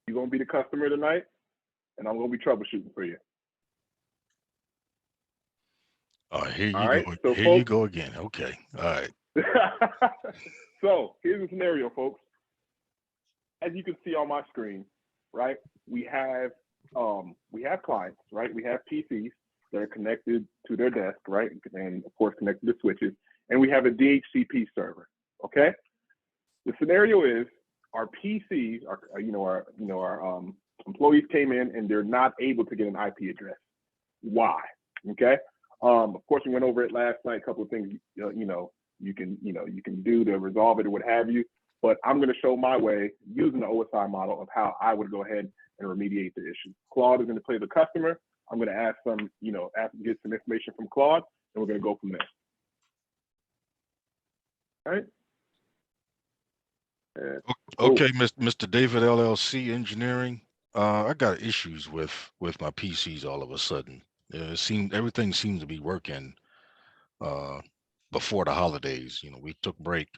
You're going to be the customer tonight, and I'm going to be troubleshooting for you. All right, here All you right, go. so Here folks, you go again. Okay, all right. So here's the scenario, folks. As you can see on my screen, right? We have clients, right? We have PCs that are connected to their desk, right? And of course connected to switches. And we have a DHCP server. Okay. The scenario is our PCs, our employees came in and they're not able to get an IP address. Why? Okay. Of course, we went over it last night. A couple of things, you can do to resolve it or what have you. But I'm going to show my way using the OSI model of how I would go ahead and remediate the issue. Claude is going to play the customer. I'm going to ask get some information from Claude, and we're going to go from there. All right. Okay, Mr. David LLC Engineering. I got issues with my PCs all of a sudden. Everything seemed to be working before the holidays. We took break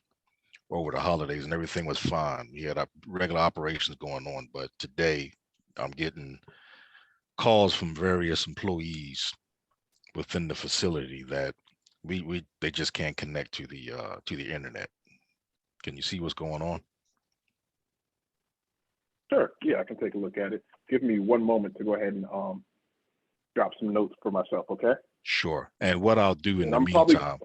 over the holidays and everything was fine. We had regular operations going on, but today I'm getting calls from various employees within the facility that they just can't connect to the internet. Can you see what's going on? Sure. Yeah, I can take a look at it. Give me one moment to go ahead and drop some notes for myself, okay? Sure. And what I'll do in the meantime,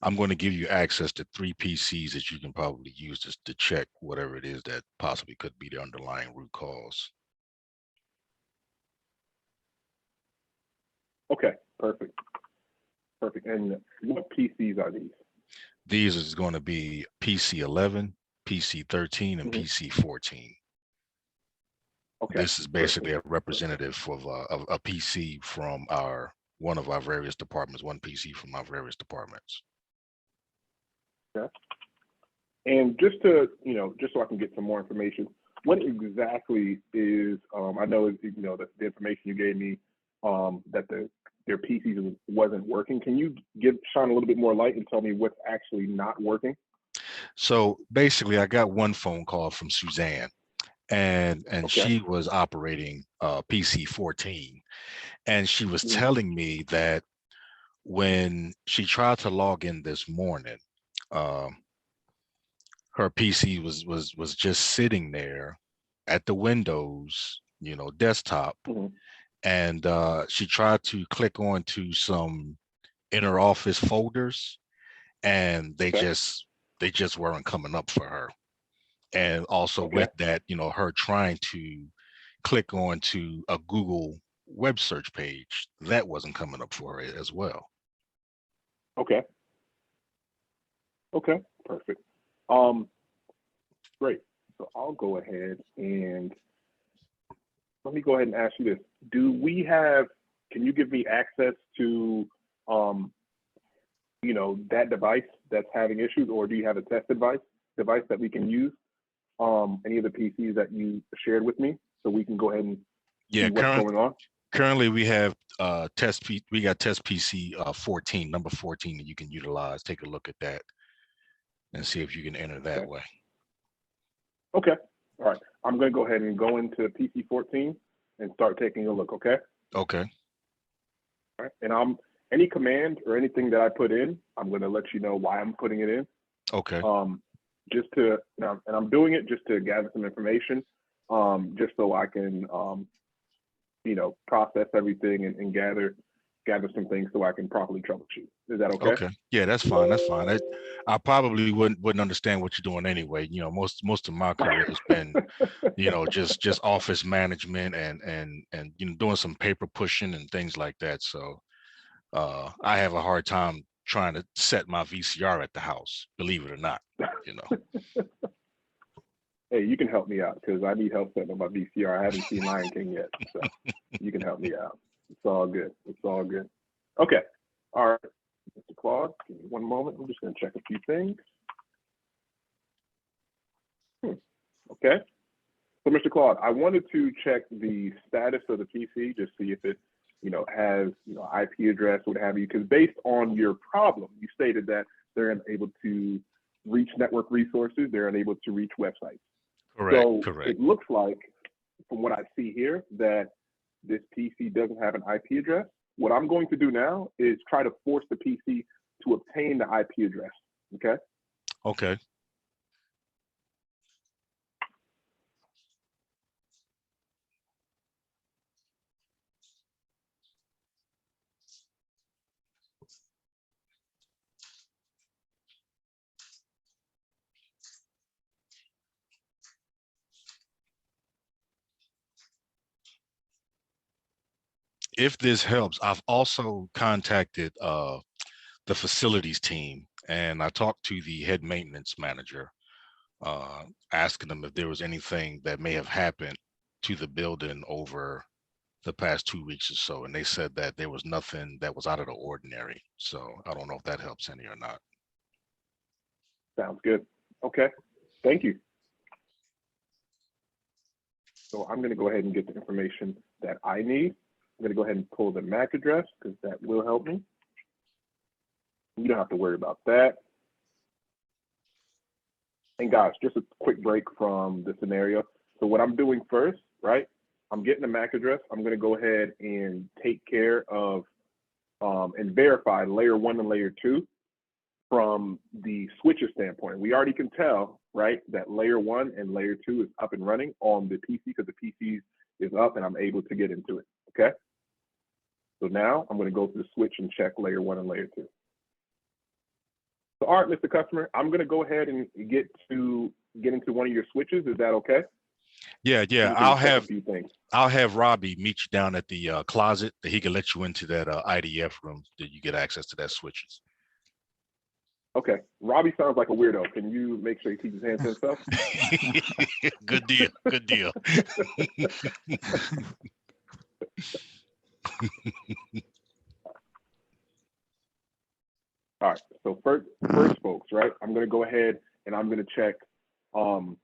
I'm going to give you access to 3 PCs that you can probably use to check whatever it is that possibly could be the underlying root cause. Okay, perfect. Perfect. And what PCs are these? These is going to be PC 11, PC 13, and PC 14. Okay. This is basically a representative of a PC from one of our various departments, one PC from our various departments. Okay. And just so I can get some more information, what exactly is, I know, the information you gave me, that their PCs wasn't working. Can you shine a little bit more light and tell me what's actually not working? So basically, I got one phone call from Suzanne, and okay, she was operating PC 14, and she was telling me that when she tried to log in this morning, her PC was just sitting there at the Windows, desktop, and she tried to click on to some inner office folders, and they just weren't coming up for her. And also with that, her trying to click on to a Google web search page, that wasn't coming up for her as well. Okay. Okay, perfect. Great. So I'll go ahead and let me go ahead and ask you this. Can you give me access to, that device that's having issues, or do you have a test device that we can use? Any of the PCs that you shared with me, so we can go ahead and see what's going on? Currently, we have test PC 14, number 14, that you can utilize. Take a look at that and see if you can enter that way. Okay. All right. I'm going to go ahead and go into PC 14 and start taking a look. Okay. Okay. All right. And any command or anything that I put in, I'm going to let you know why I'm putting it in. Okay. And I'm doing it just to gather some information, just so I can, process everything and gather some things so I can properly troubleshoot. Is that okay? Okay. Yeah, that's fine. That's fine. I probably wouldn't understand what you're doing anyway. Most of my career has been, just office management and doing some paper pushing and things like that. So I have a hard time trying to set my VCR at the house, believe it or not. Hey, you can help me out because I need help setting up my VCR. I haven't seen Lion King yet, so you can help me out. It's all good. It's all good. Okay. All right, Mr. Claude, give me one moment. I'm just going to check a few things. Okay. So, Mr. Claude, I wanted to check the status of the PC, just see if it, has, IP address, what have you, because based on your problem, you stated that they're unable to reach network resources, they're unable to reach websites. Correct. So correct. It looks like from what I see here, that this PC doesn't have an IP address. What I'm going to do now is try to force the PC to obtain the IP address, okay? Okay. If this helps, I've also contacted the facilities team, and I talked to the head maintenance manager, asking them if there was anything that may have happened to the building over the past 2 weeks or so, and they said that there was nothing that was out of the ordinary. So I don't know if that helps any or not. Sounds good. Okay, thank you. So I'm going to go ahead and get the information that I need. I'm going to go ahead and pull the MAC address because that will help me. You don't have to worry about that. And guys, just a quick break from the scenario. So what I'm doing first, right? I'm getting the MAC address. I'm going to go ahead and take care of and verify layer 1 and layer 2 from the switcher standpoint. We already can tell, right, that layer 1 and layer 2 is up and running on the PC because the PC is up and I'm able to get into it, okay? So now I'm going to go to the switch and check layer 1 and layer 2. So, all right, Mr. Customer, I'm going to go ahead and get into one of your switches. Is that okay? Yeah. So I'll have Robbie meet you down at the closet that he can let you into that IDF room that you get access to that switches. Okay. Robbie sounds like a weirdo. Can you make sure he keeps his hands to himself? Good deal. Good deal. All right. So first, folks, right? I'm going to go ahead and I'm going to check. I'm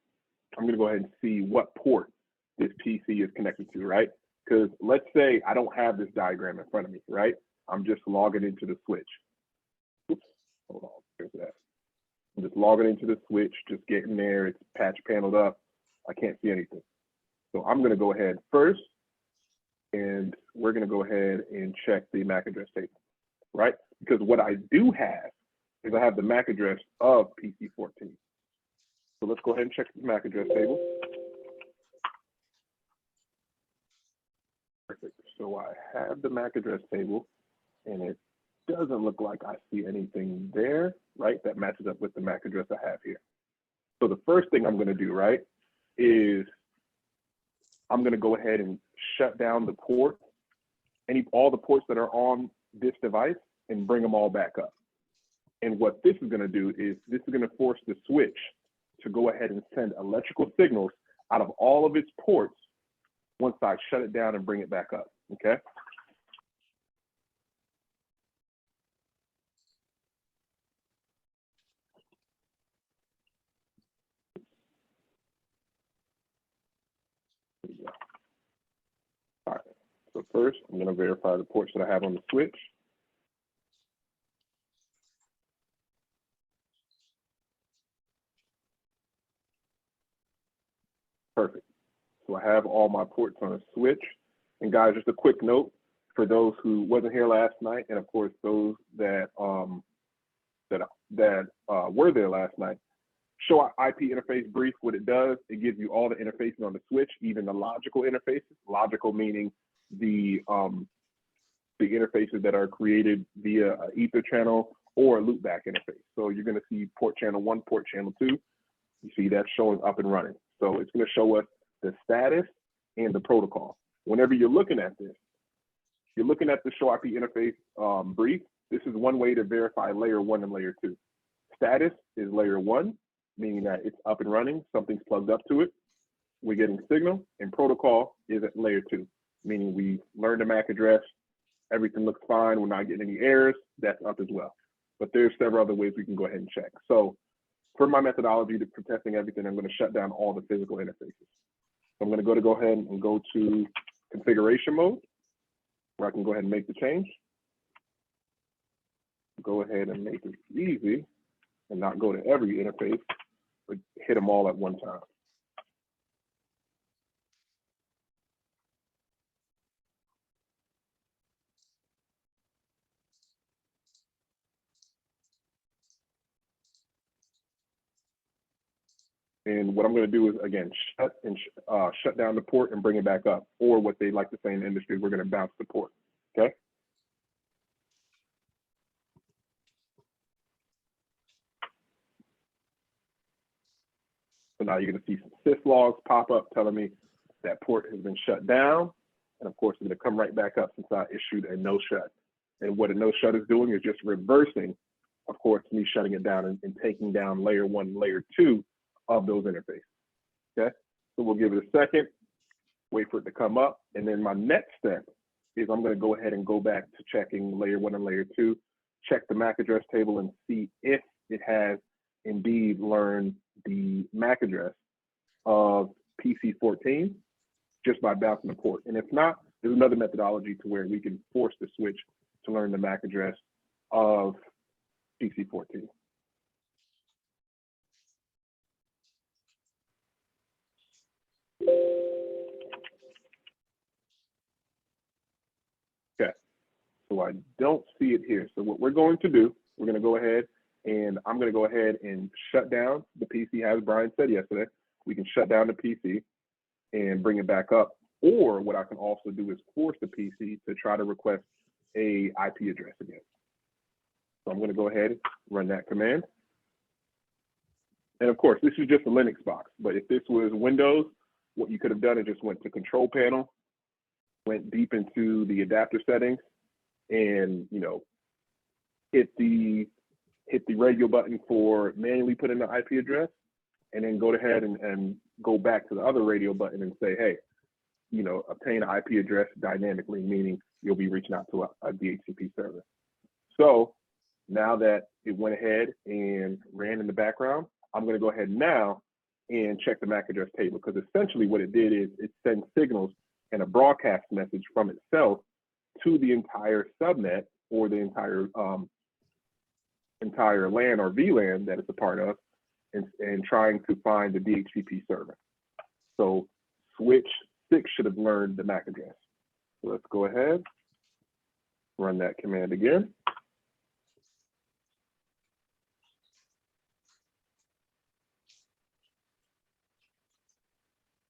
going to go ahead and see what port this PC is connected to, right? Because let's say I don't have this diagram in front of me, right? I'm just logging into the switch. Oops. Hold on. There's that. I'm just logging into the switch, just getting there. It's patch paneled up. I can't see anything. So I'm going to go ahead first, and we're going to go ahead and check the MAC address table, right? Because what I do have is I have the MAC address of PC14. So let's go ahead and check the MAC address table. Perfect. So I have the MAC address table, and it doesn't look like I see anything there, right, that matches up with the MAC address I have here. So the first thing I'm going to do, right, is I'm going to go ahead and shut down the port, all the ports that are on this device, and bring them all back up. And what this is going to do is this is going to force the switch to go ahead and send electrical signals out of all of its ports once I shut it down and bring it back up, okay? All right, so first I'm going to verify the ports that I have on the switch. Perfect. So I have all my ports on a switch. And guys, just a quick note for those who wasn't here last night, and of course those that were there last night. Show our IP interface brief. What it does, it gives you all the interfaces on the switch, even the logical interfaces. Logical meaning the interfaces that are created via an ether channel or a loopback interface. So you're going to see port channel 1, port channel 2. You see that showing up and running. So it's going to show us the status and the protocol. Whenever you're looking at this, you're looking at the show IP interface brief. This is one way to verify layer 1 and layer 2. Status is layer 1, meaning that it's up and running, something's plugged up to it. We're getting signal, and protocol is at layer 2, meaning we learned the MAC address, everything looks fine, we're not getting any errors, that's up as well. But there's several other ways we can go ahead and check. So for my methodology for testing everything, I'm going to shut down all the physical interfaces. So I'm going to go ahead and go to configuration mode, where I can go ahead and make the change. Go ahead and make it easy and not go to every interface, but hit them all at one time. And what I'm going to do is, again, shut down the port and bring it back up, or what they like to say in the industry, we're going to bounce the port, okay? So now you're going to see some syslogs pop up telling me that port has been shut down. And of course, it's going to come right back up since I issued a no shut. And what a no shut is doing is just reversing, of course, me shutting it down and taking down layer 1 and layer 2 of those interfaces. Okay, so we'll give it a second, wait for it to come up. And then my next step is I'm going to go ahead and go back to checking layer 1 and layer 2, check the MAC address table and see if it has indeed learned the MAC address of PC14 just by bouncing the port. And if not, there's another methodology to where we can force the switch to learn the MAC address of PC14. Okay, so I don't see it here. So what we're going to do, we're going to go ahead and I'm going to go ahead and shut down the PC, as Brian said yesterday. We can shut down the PC and bring it back up. Or what I can also do is force the PC to try to request a IP address again. So I'm going to go ahead and run that command. And of course, this is just a Linux box, but if this was Windows, what you could have done is just went to Control Panel, went deep into the adapter settings, and hit the radio button for manually putting the IP address, and then go ahead and go back to the other radio button and say, hey, obtain an IP address dynamically, meaning you'll be reaching out to a DHCP server. So now that it went ahead and ran in the background, I'm going to go ahead now and check the MAC address table, because essentially what it did is it sends signals and a broadcast message from itself to the entire subnet or the entire LAN or VLAN that it's a part of, and trying to find the DHCP server. So switch 6 should have learned the MAC address. So let's go ahead, run that command again.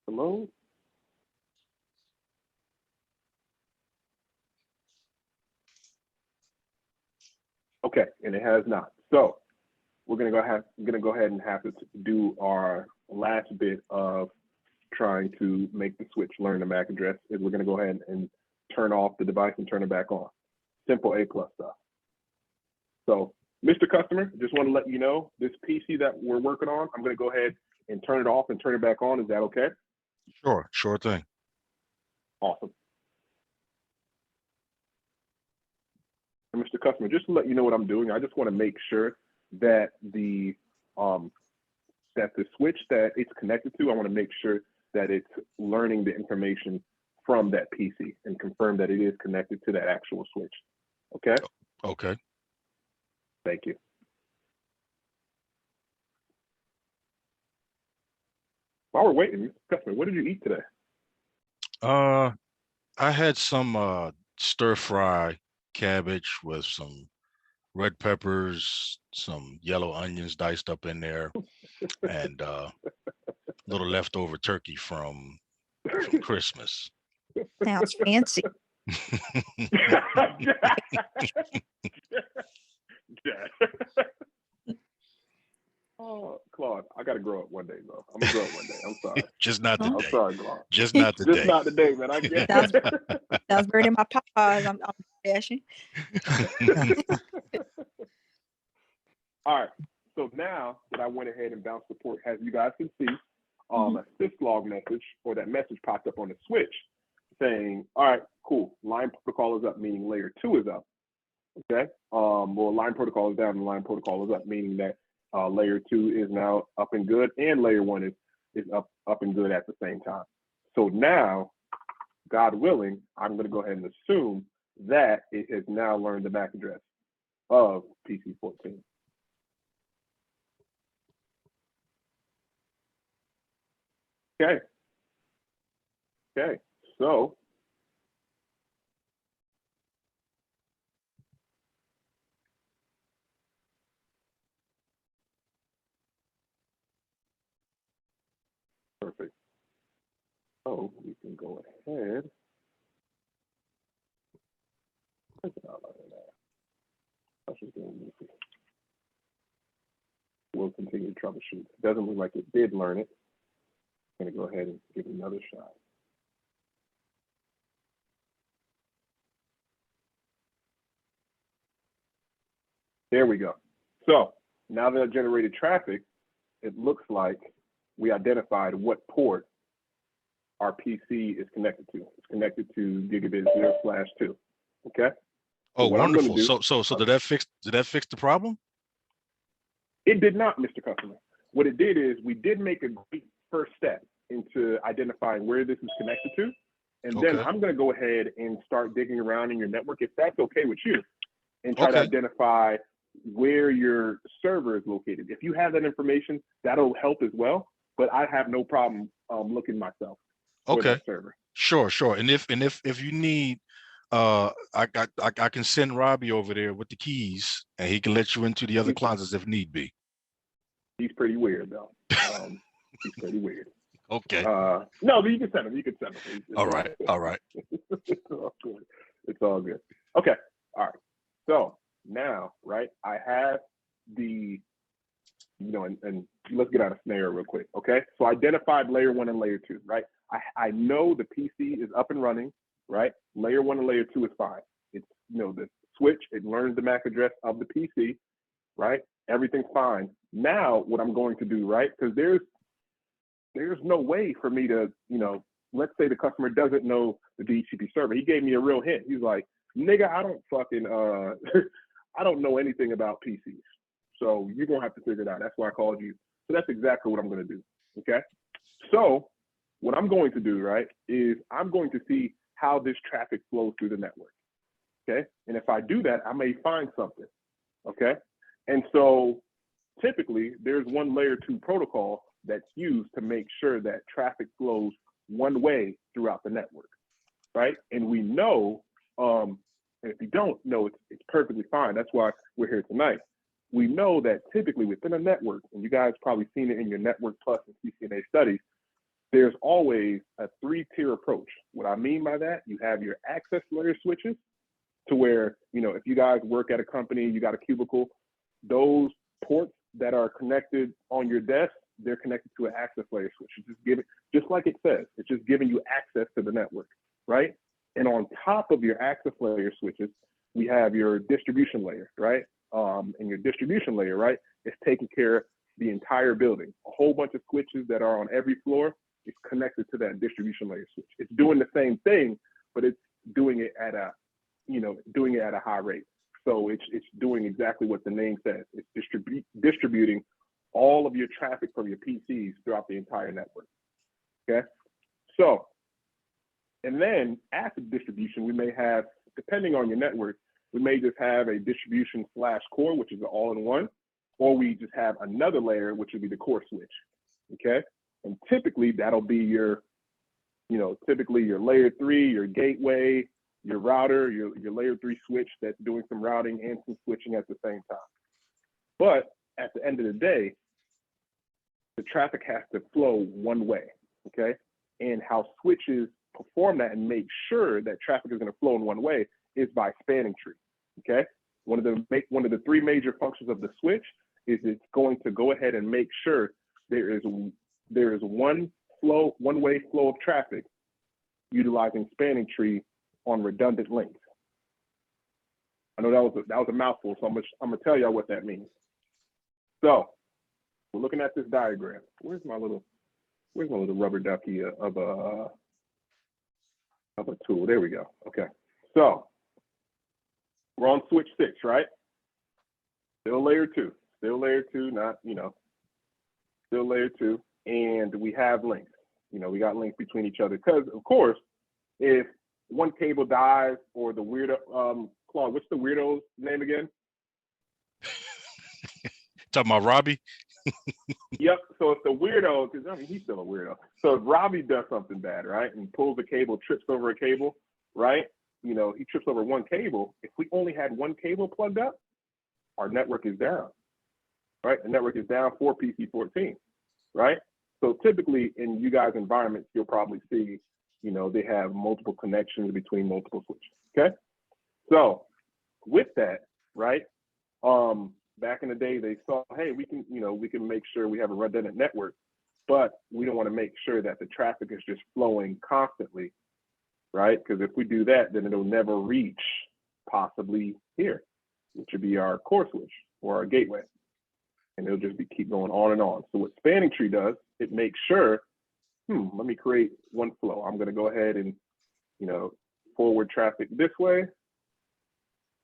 Hello. Okay, and it has not. So we're going to go ahead and have to do our last bit of trying to make the switch learn the MAC address. Is we're going to go ahead and turn off the device and turn it back on. Simple A+ stuff. So, Mr. Customer, just want to let you know this PC that we're working on, I'm going to go ahead and turn it off and turn it back on. Is that okay? Sure thing. Awesome. And Mr. Customer, just to let you know what I'm doing, I just want to make sure that the switch that it's connected to, I want to make sure that it's learning the information from that PC and confirm that it is connected to that actual switch. Okay? Okay. Thank you. While we're waiting, Mr. Customer, what did you eat today? I had some stir fry cabbage with some red peppers, some yellow onions diced up in there, and a little leftover turkey from Christmas. Sounds fancy. Oh, Claude, I gotta grow up one day, bro. I'm gonna grow up one day. I'm sorry. Just not today. I'm sorry, Claude. Just not today. Just not today, man. I get That was buried in my paws. I'm dashing. All right. So now that I went ahead and bounced the port, as you guys can see, a syslog message, or that message popped up on the switch saying, all right, cool, line protocol is up, meaning layer 2 is up. Okay. Well, line protocol is down and line protocol is up, meaning that layer 2 is now up and good, and layer 1 is up and good at the same time. So now, God willing, I'm going to go ahead and assume that it has now learned the MAC address of PC14. Okay. Okay. So Perfect. So we can go ahead. We'll continue to troubleshoot. It doesn't look like it did learn it. I'm going to go ahead and give it another shot. There we go. So now that I generated traffic, it looks like we identified what port our PC is connected to. It's connected to gigabit 0/2. Okay. Oh, what I'm gonna wonderful. do- So did that fix the problem? It did not, Mr. Customer. What it did is we did make a great first step into identifying where this is connected to. And then Okay. I'm going to go ahead and start digging around in your network, if that's okay with you, and try to Okay. identify where your server is located. If you have that information, that'll help as well. But I have no problem looking myself for Okay. that server. Sure. And if you need, I can send Robbie over there with the keys, and he can let you into the other He's- closets if need be. He's pretty weird, though. He's pretty weird. Okay. No, but you can send him. You can send him. All right. All right. It's all good. It's all good. Okay. All right. So now, right, I have the, and let's get out of scenario real quick. Okay. So I identified layer 1 and layer 2, right? I know the PC is up and running, right? Layer 1 and layer 2 is fine. It's, the switch, it learns the MAC address of the PC, right? Everything's fine. Now, what I'm going to do, right? Because there's no way for me to, let's say the customer doesn't know the DHCP server. He gave me a real hint. He's like, nigga, I don't fucking, I don't know anything about PCs. So you're going to have to figure it out. That's why I called you. So that's exactly what I'm going to do. Okay. So what I'm going to do, right, is I'm going to see how this traffic flows through the network. Okay. And if I do that, I may find something. Okay. And so typically there's one layer 2 protocol that's used to make sure that traffic flows one way throughout the network, right? And we know, and if you don't know, it's perfectly fine. That's why we're here tonight. We know that typically within a network, and you guys probably seen it in your Network Plus and CCNA studies, there's always a 3-tier approach. What I mean by that, you have your access layer switches to where, if you guys work at a company, you got a cubicle, those ports that are connected on your desk, they're connected to an access layer switch. It's just like it says, it's just giving you access to the network, right? And on top of your access layer switches, we have your distribution layer, right? And your distribution layer, right, is taking care of the entire building. A whole bunch of switches that are on every floor is connected to that distribution layer switch. It's doing the same thing, but it's doing it at a, at a high rate. So it's doing exactly what the name says. It's distributing all of your traffic from your PCs throughout the entire network. Okay. So, and then after distribution, we may have, depending on your network, we may just have a distribution / core, which is an all-in-one, or we just have another layer, which would be the core switch. Okay. And typically that'll be your, typically your layer 3, your gateway, your router, your layer 3 switch that's doing some routing and some switching at the same time. But at the end of the day, the traffic has to flow one way, okay? And how switches perform that and make sure that traffic is going to flow in one way is by spanning tree, okay? One of the 3 major functions of the switch is it's going to go ahead and make sure there is one way flow of traffic utilizing spanning tree on redundant links. I know that was a mouthful, so I'm gonna tell y'all what that means. So we're looking at this diagram. Where's my little rubber ducky of a tool? There we go. Okay. So we're on switch 6, right? Still layer 2. Still layer 2, not, still layer 2. And we have links. We got links between each other. Because of course, if one cable dies or the weirdo, Claude, what's the weirdo's name again? Talking about Robbie? Yep. So if the weirdo, because he's still a weirdo. So if Robbie does something bad, right, and pulls a cable, trips over a cable, right? He trips over one cable. If we only had one cable plugged up, our network is down, right? The network is down for PC14, right? So typically in you guys' environments, you'll probably see, you know, they have multiple connections between multiple switches. Okay. So with that, right? Back in the day, they saw, hey, we can, you know, we can make sure we have a redundant network, but we don't want to make sure that the traffic is just flowing constantly, right? Because if we do that, then it'll never reach possibly here, which would be our core switch or our gateway. And it'll just be keep going on and on. So what spanning tree does, it makes sure, let me create one flow. I'm going to go ahead and, you know, forward traffic this way.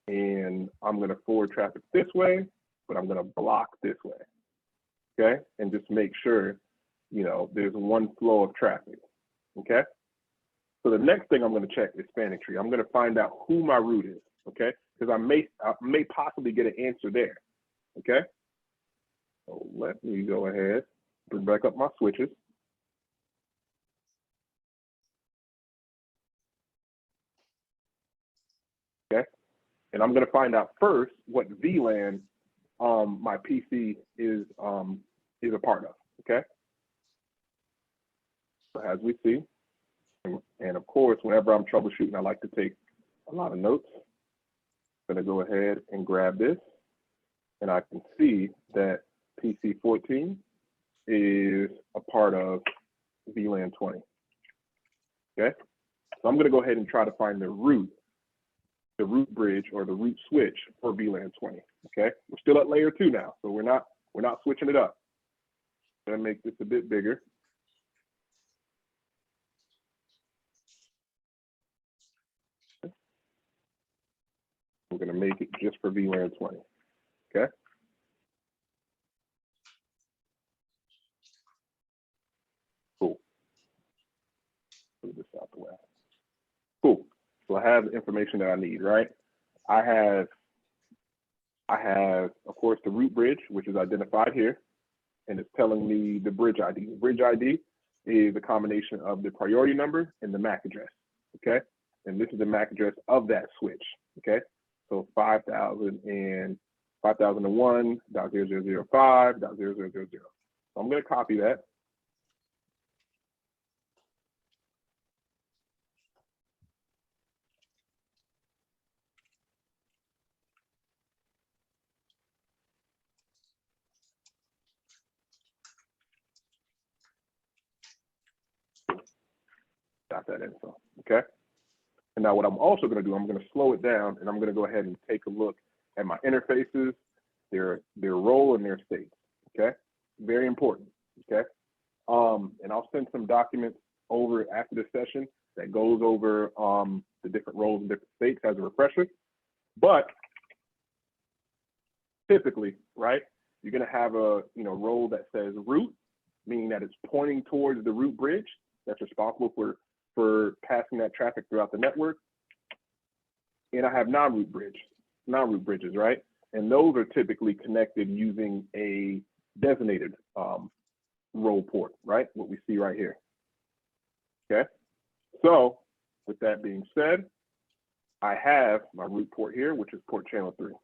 And I'm going to forward traffic this way, but I'm going to block this way. Okay. And just make sure, you know, there's one flow of traffic. Okay. So the next thing I'm going to check is spanning tree. I'm going to find out who my root is. Okay. Because I may possibly get an answer there. Okay. So let me go ahead, bring back up my switches. Okay. And I'm going to find out first what VLAN my PC is a part of. Okay. So as we see, and of course, whenever I'm troubleshooting, I like to take a lot of notes. I'm going to go ahead and grab this, and I can see that PC 14 is a part of VLAN 20. Okay. So I'm going to go ahead and try to find the root bridge or the root switch for VLAN 20. Okay, we're still at layer 2 now, so we're not switching it up. I'm gonna make this a bit bigger. We're gonna make it just for VLAN 20. Okay. Cool. Move this out the way. Cool. So I have the information that I need, right? I have, of course, the root bridge, which is identified here, and it's telling me the bridge ID. The bridge ID is a combination of the priority number and the MAC address, okay? And this is the MAC address of that switch, okay? So 5001.0005.0000. So I'm gonna copy that. Got that info, okay? And now what I'm also gonna do, I'm gonna slow it down and I'm gonna go ahead and take a look at my interfaces, their role and their states, okay? Very important, okay? And I'll send some documents over after this session that goes over the different roles and different states as a refresher. But typically, right, you're gonna have a role that says root, meaning that it's pointing towards the root bridge that's responsible for passing that traffic throughout the network. And I have non-root bridges, right? And those are typically connected using a designated role port, right? What we see right here. Okay. So with that being said, I have my root port here, which is port channel 3.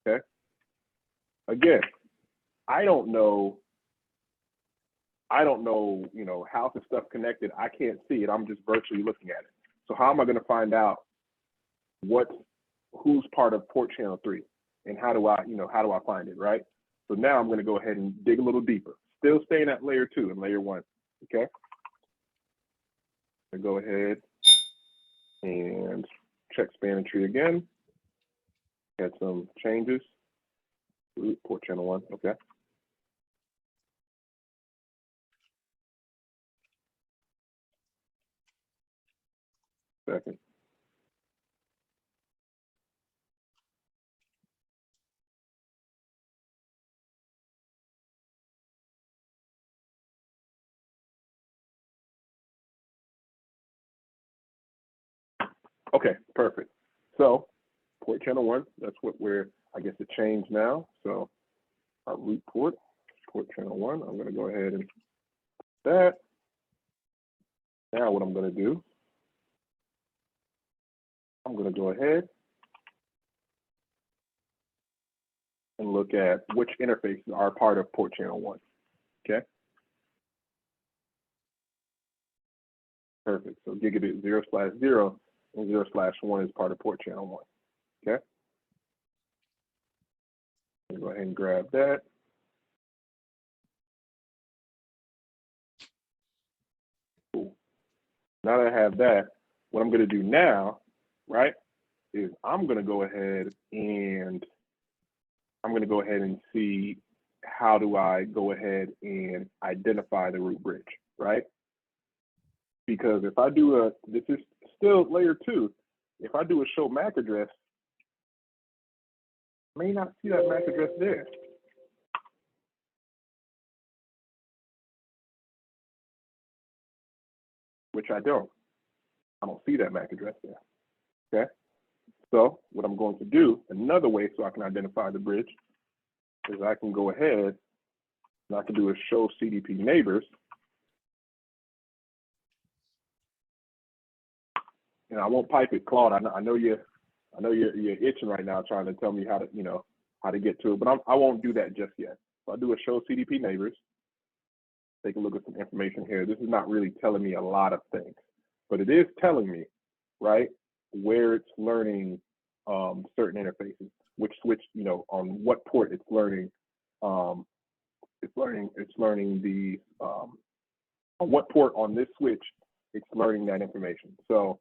Okay. Again, I don't know, how the stuff connected. I can't see it. I'm just virtually looking at it. So how am I going to find out who's part of port channel 3? And how do I find it, right? So now I'm going to go ahead and dig a little deeper. Still staying at layer 2 and layer 1, okay? I'm going to go ahead and check spanning tree again. Add some changes. Root port channel 1, okay? Second. Okay, perfect. So port channel 1, that's what I guess it changed now. So our root port channel 1, I'm gonna go ahead and that. Now what I'm gonna do, I'm gonna go ahead and look at which interfaces are part of port channel 1, okay? Perfect. So gigabit 0/0 and 0/1 is part of port channel 1. Okay. Go ahead and grab that. Cool. Now that I have that, what I'm going to do now, right, is I'm going to go ahead and see how do I go ahead and identify the root bridge, right? Because if I do this is still layer 2. If I do a show MAC address, I may not see that MAC address there. Which I don't see that MAC address there, okay? So what I'm going to do, another way so I can identify the bridge, is I can go ahead and I can do a show CDP neighbors. And I won't pipe it, Claude. I know you're itching right now trying to tell me how to get to it, but I won't do that just yet. So I'll do a show CDP neighbors. Take a look at some information here. This is not really telling me a lot of things, but it is telling me, right, where it's learning certain interfaces, which switch, on what port it's learning. It's learning the on what port on this switch it's learning that information. So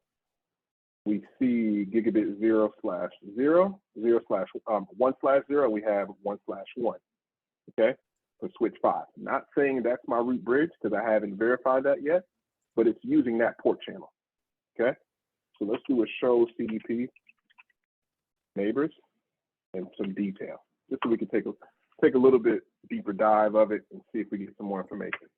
we see gigabit 0/0, 1/0. We have 1/1. Okay. For switch 5. Not saying that's my root bridge because I haven't verified that yet, but it's using that port channel. Okay, so let's do a show CDP neighbors and some detail, just so we can take a little bit deeper dive of it and see if we get some more information.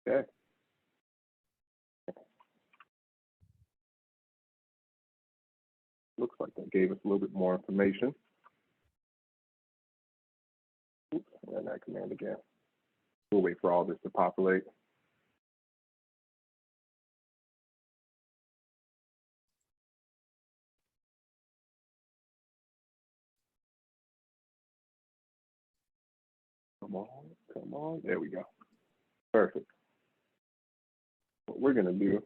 Okay. Looks like that gave us a little bit more information. Oops, run that command again. We'll wait for all this to populate. Come on, there we go. Perfect. What we're gonna do,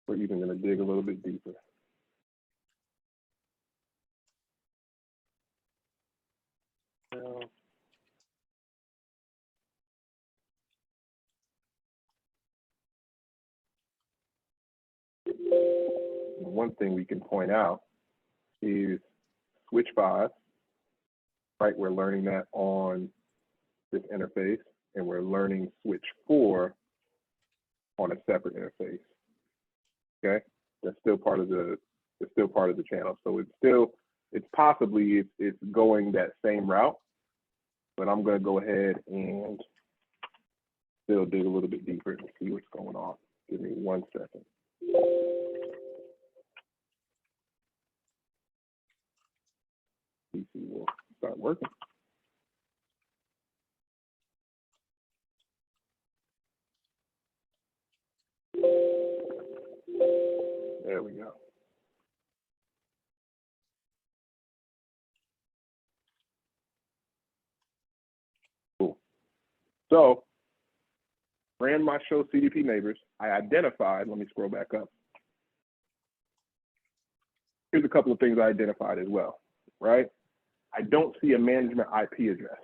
we're even gonna dig a little bit deeper. One thing we can point out is switch 5, right? We're learning that on this interface, and we're learning switch 4 on a separate interface. Okay, that's still part of the channel. So it's possibly going that same route, but I'm going to go ahead and still dig a little bit deeper and see what's going on. Give me 1 second. PC will start working. There we go. Cool. So, ran my show CDP neighbors. I identified, let me scroll back up. Here's a couple of things I identified as well, right? I don't see a management IP address.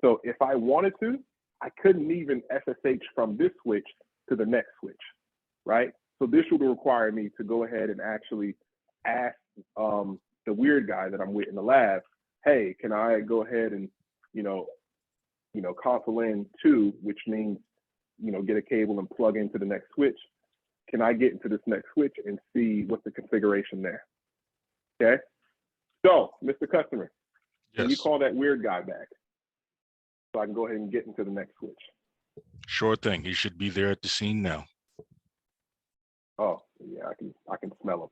So if I wanted to, I couldn't even SSH from this switch to the next switch, right? So this would require me to go ahead and actually ask the weird guy that I'm with in the lab, hey, can I go ahead and, console in 2, which means, get a cable and plug into the next switch. Can I get into this next switch and see what's the configuration there? Okay. So, Mr. Customer, can you call that weird guy back so I can go ahead and get into the next switch? Sure thing. He should be there at the scene now. Oh, yeah, I can smell him.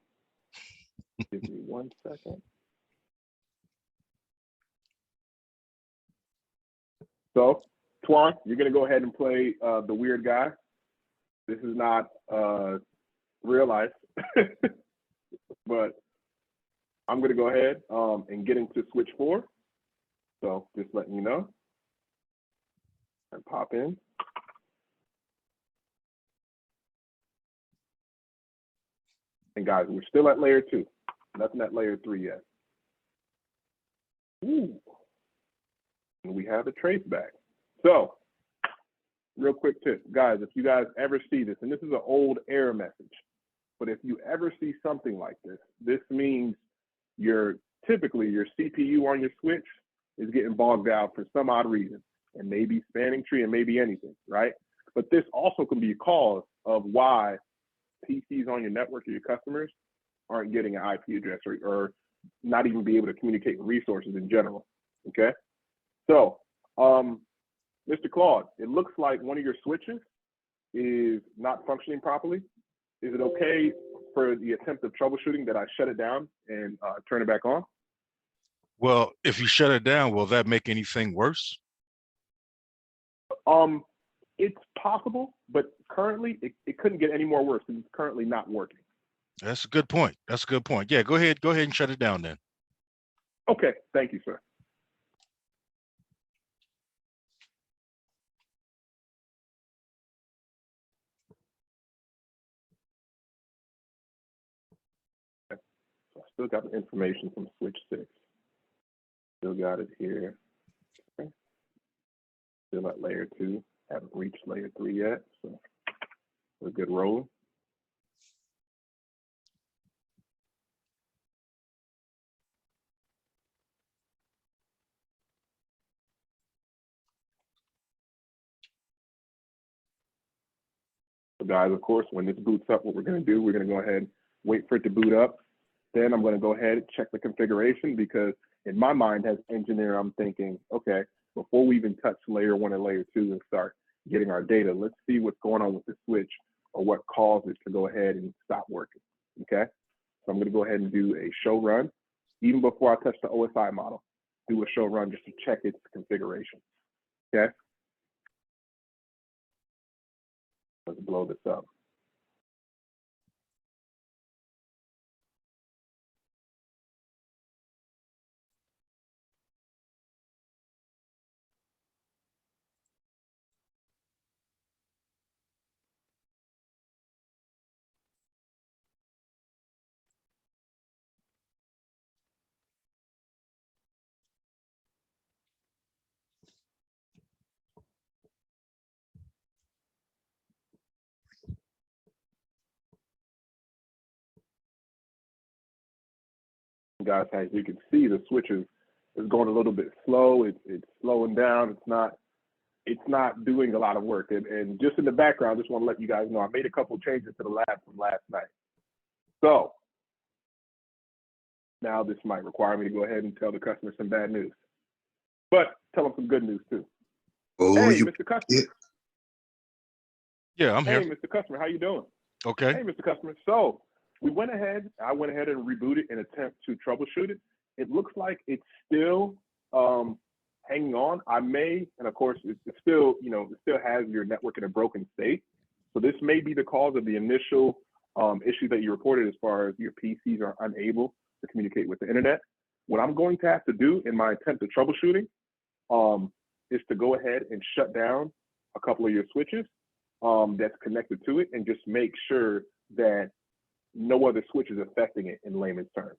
Give me 1 second. So, Twan, you're going to go ahead and play the weird guy. This is not real life. but I'm going to go ahead and get into switch 4. So just letting you know. And pop in. And guys, we're still at layer 2. Nothing at layer 3 yet. Ooh. And we have a trace back. So, real quick tip, guys, if you guys ever see this, and this is an old error message, but if you ever see something like this, this means typically your CPU on your switch is getting bogged down for some odd reason. And maybe spanning tree and maybe anything, right? But this also can be a cause of why PCs on your network or your customers aren't getting an IP address or not even be able to communicate with resources in general, okay? So, Mr. Claude, it looks like one of your switches is not functioning properly. Is it okay for the attempt of troubleshooting that I shut it down and turn it back on? Well, if you shut it down, will that make anything worse? It's possible, but currently it couldn't get any more worse. It's currently not working. That's a good point. That's a good point. Yeah, go ahead and shut it down then. Okay, thank you, sir. Okay. So I still got the information from switch 6. Still got it here. Okay. Still at layer 2. Haven't reached layer 3 yet, so we're good rolling. So guys, of course, when this boots up, what we're going to do, we're going to go ahead and wait for it to boot up. Then I'm going to go ahead and check the configuration, because in my mind as an engineer, I'm thinking, okay, before we even touch layer 1 and layer 2 and start getting our data, let's see what's going on with the switch or what caused it to go ahead and stop working, okay? So I'm going to go ahead and do a show run. Even before I touch the OSI model, do a show run just to check its configuration, okay? Let's blow this up. Guys, as you can see, the switch is going a little bit slow. It's slowing down. It's not doing a lot of work. And just in the background, just want to let you guys know, I made a couple of changes to the lab from last night. So now this might require me to go ahead and tell the customer some bad news, but tell them some good news too. Oh, Hey, Mr. Customer. Yeah, I'm here. Hey, Mr. Customer, how you doing? Okay. Hey, Mr. Customer. So I went ahead and rebooted and attempt to troubleshoot it. It looks like it's still hanging on. And of course, it's still, it still has your network in a broken state. So this may be the cause of the initial issue that you reported, as far as your PCs are unable to communicate with the internet. What I'm going to have to do in my attempt at troubleshooting is to go ahead and shut down a couple of your switches that's connected to it, and just make sure that no other switch is affecting it, in layman's terms.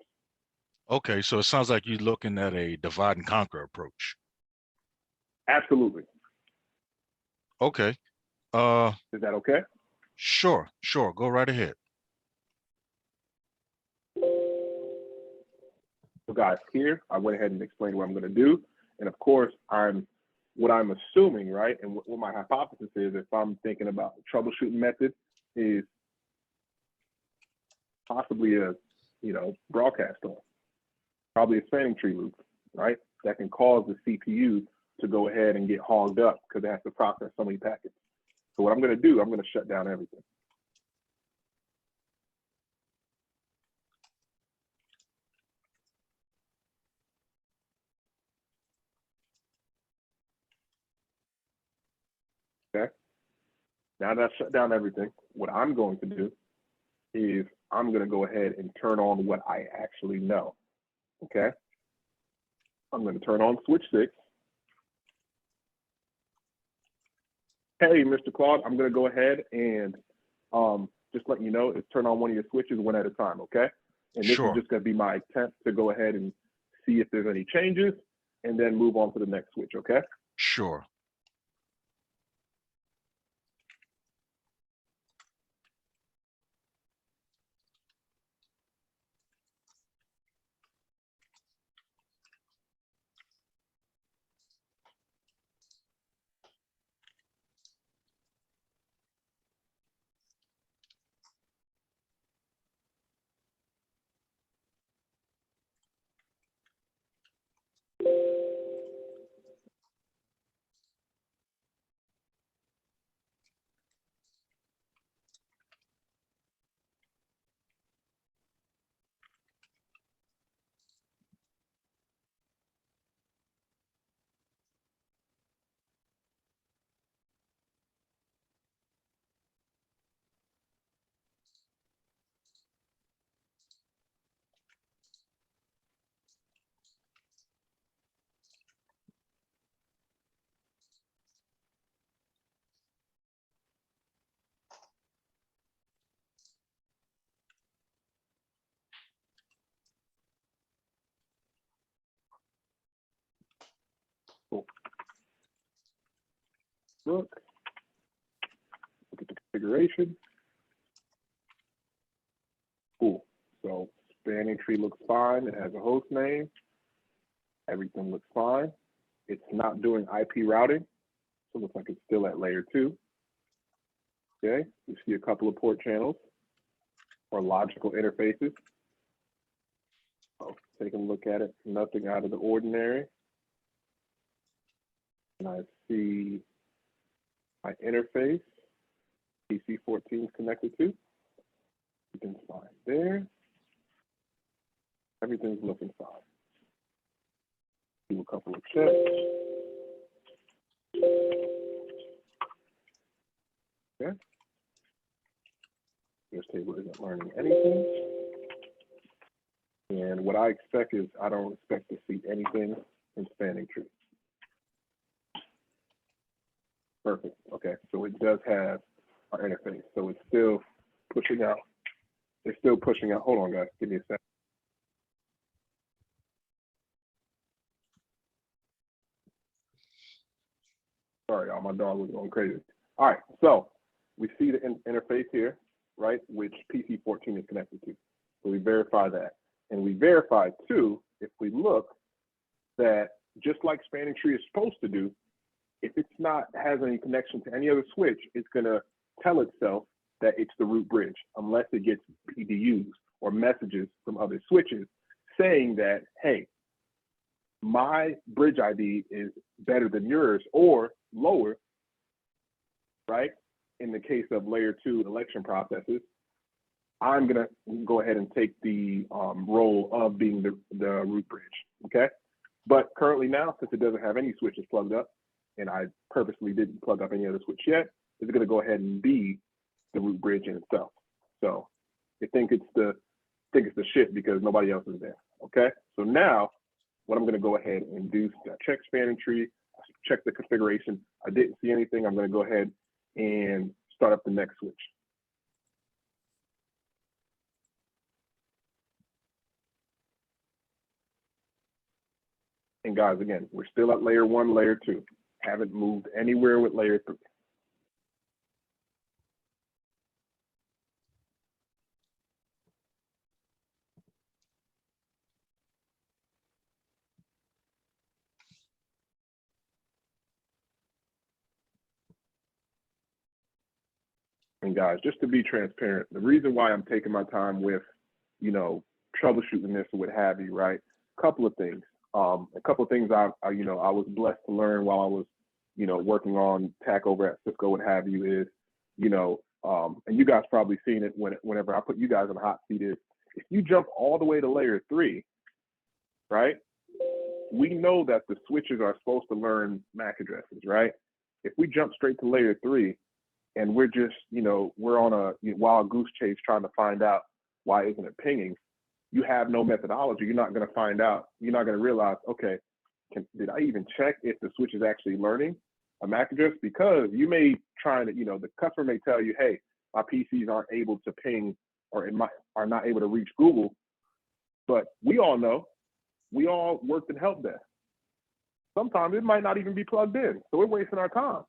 Okay, so it sounds like you're looking at a divide and conquer approach. Absolutely. Okay. Is that okay? Sure. Go right ahead. So guys, here I went ahead and explained what I'm going to do, and of course what I'm assuming, right, and what my hypothesis is, if I'm thinking about the troubleshooting method, is possibly a broadcast on, probably a spanning tree loop, right, that can cause the CPU to go ahead and get hogged up because it has to process so many packets. So what I'm going to do, I'm going to shut down everything. Okay. Now that I've shut down everything, what I'm going to do is I'm going to go ahead and turn on what I actually know. Okay. I'm going to turn on switch 6. Hey, Mr. Claude, I'm going to go ahead and just let you know, is turn on one of your switches one at a time, okay? And this Sure. is just going to be my attempt to go ahead and see if there's any changes and then move on to the next switch, okay? Sure. Cool. Look at the configuration. Cool. So spanning tree looks fine. It has a host name. Everything looks fine. It's not doing IP routing. So it looks like it's still at layer 2. Okay. You see a couple of port channels or logical interfaces. So take a look at it. Nothing out of the ordinary. And I see my interface, PC14 is connected to. Everything's fine there. Everything's looking fine. Do a couple of checks. Okay. This table isn't learning anything. And what I expect is I don't expect to see anything in spanning tree. Perfect. Okay, so it does have our interface. So it's still pushing out. It's still pushing out. Hold on, guys. Give me a second. Sorry, y'all. My dog was going crazy. All right, so we see the interface here, right, which PC14 is connected to. So we verify that. And we verify, too, if we look, that just like spanning tree is supposed to do, if it's not has any connection to any other switch, it's going to tell itself that it's the root bridge, unless it gets PDUs or messages from other switches saying that, hey, my bridge ID is better than yours or lower, right? In the case of layer 2 election processes, I'm going to go ahead and take the role of being the root bridge, okay? But currently now, since it doesn't have any switches plugged up, and I purposely didn't plug up any other switch yet, it's going to go ahead and be the root bridge in itself. So I think it's the shit because nobody else is there. Okay. So now what I'm going to go ahead and do is check spanning tree, check the configuration. I didn't see anything. I'm going to go ahead and start up the next switch. And guys, again, we're still at layer 1, layer 2. Haven't moved anywhere with layer 3. And guys, just to be transparent, the reason why I'm taking my time with, you know, troubleshooting this or what have you, right? A couple of things. A couple of things I was blessed to learn while I was, you know, working on TAC over at Cisco, what have you, is, you know, and you guys probably seen it whenever I put you guys in the hot seat, is if you jump all the way to layer 3, right? We know that the switches are supposed to learn MAC addresses, right? If we jump straight to layer 3, and we're just, we're on a wild goose chase trying to find out why isn't it pinging. You have no methodology. You're not going to find out. You're not going to realize, okay, did I even check if the switch is actually learning a MAC address? Because you may try to, the customer may tell you, hey, my PCs aren't able to ping or are not able to reach Google. But we all know, we all worked in help desk. Sometimes it might not even be plugged in. So we're wasting our time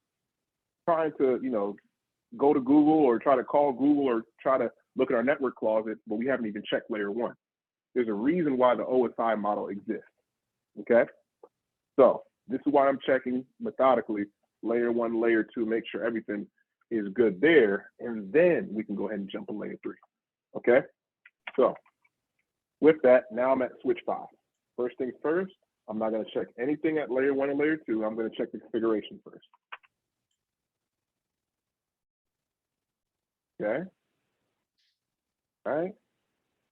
trying to, go to Google or try to call Google or try to look at our network closet, but we haven't even checked layer one. There's a reason why the OSI model exists, okay? So this is why I'm checking methodically layer one, layer two, make sure everything is good there, and then we can go ahead and jump to layer three, okay? So with that, now I'm at switch 5. First things first, I'm not gonna check anything at layer 1 and layer 2. I'm gonna check the configuration first. Okay, all right,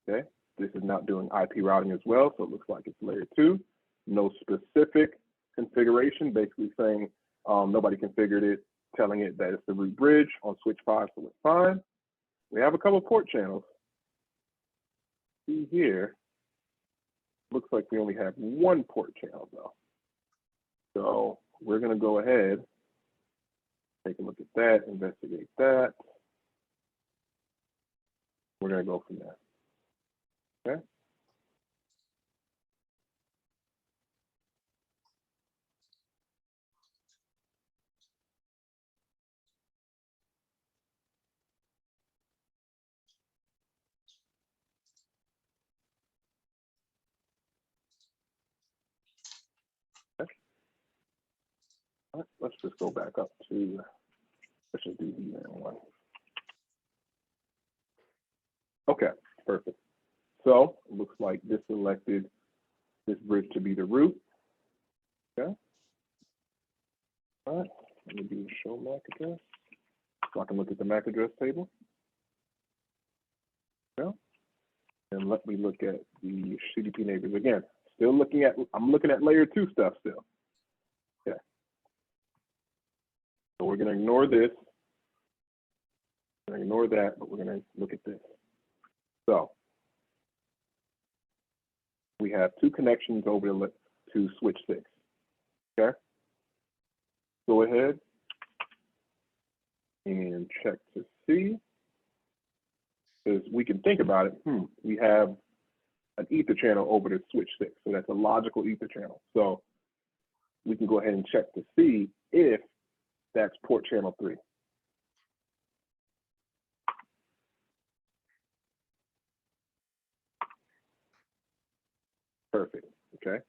okay. This is not doing IP routing as well, so it looks like it's layer 2. No specific configuration, basically saying nobody configured it, telling it that it's the root bridge on switch 5, so it's fine. We have a couple of port channels. See here, looks like we only have 1 port channel though. So we're gonna go ahead, take a look at that, investigate that. We're gonna go from there, okay? All right, let's just go back up to, let's just do the one. Okay, perfect. So it looks like this selected this bridge to be the root. Okay. All right, let me do show MAC address so I can look at the MAC address table. Okay. And let me look at the CDP neighbors again. Still looking at, I'm looking at layer 2 stuff still. Okay. So we're gonna ignore this. We're gonna ignore that, but we're gonna look at this. So we have 2 connections over to switch 6. Okay. Go ahead and check to see, because we can think about it. We have an ether channel over to switch 6, so that's a logical ether channel. So we can go ahead and check to see if that's port channel 3. Perfect, okay?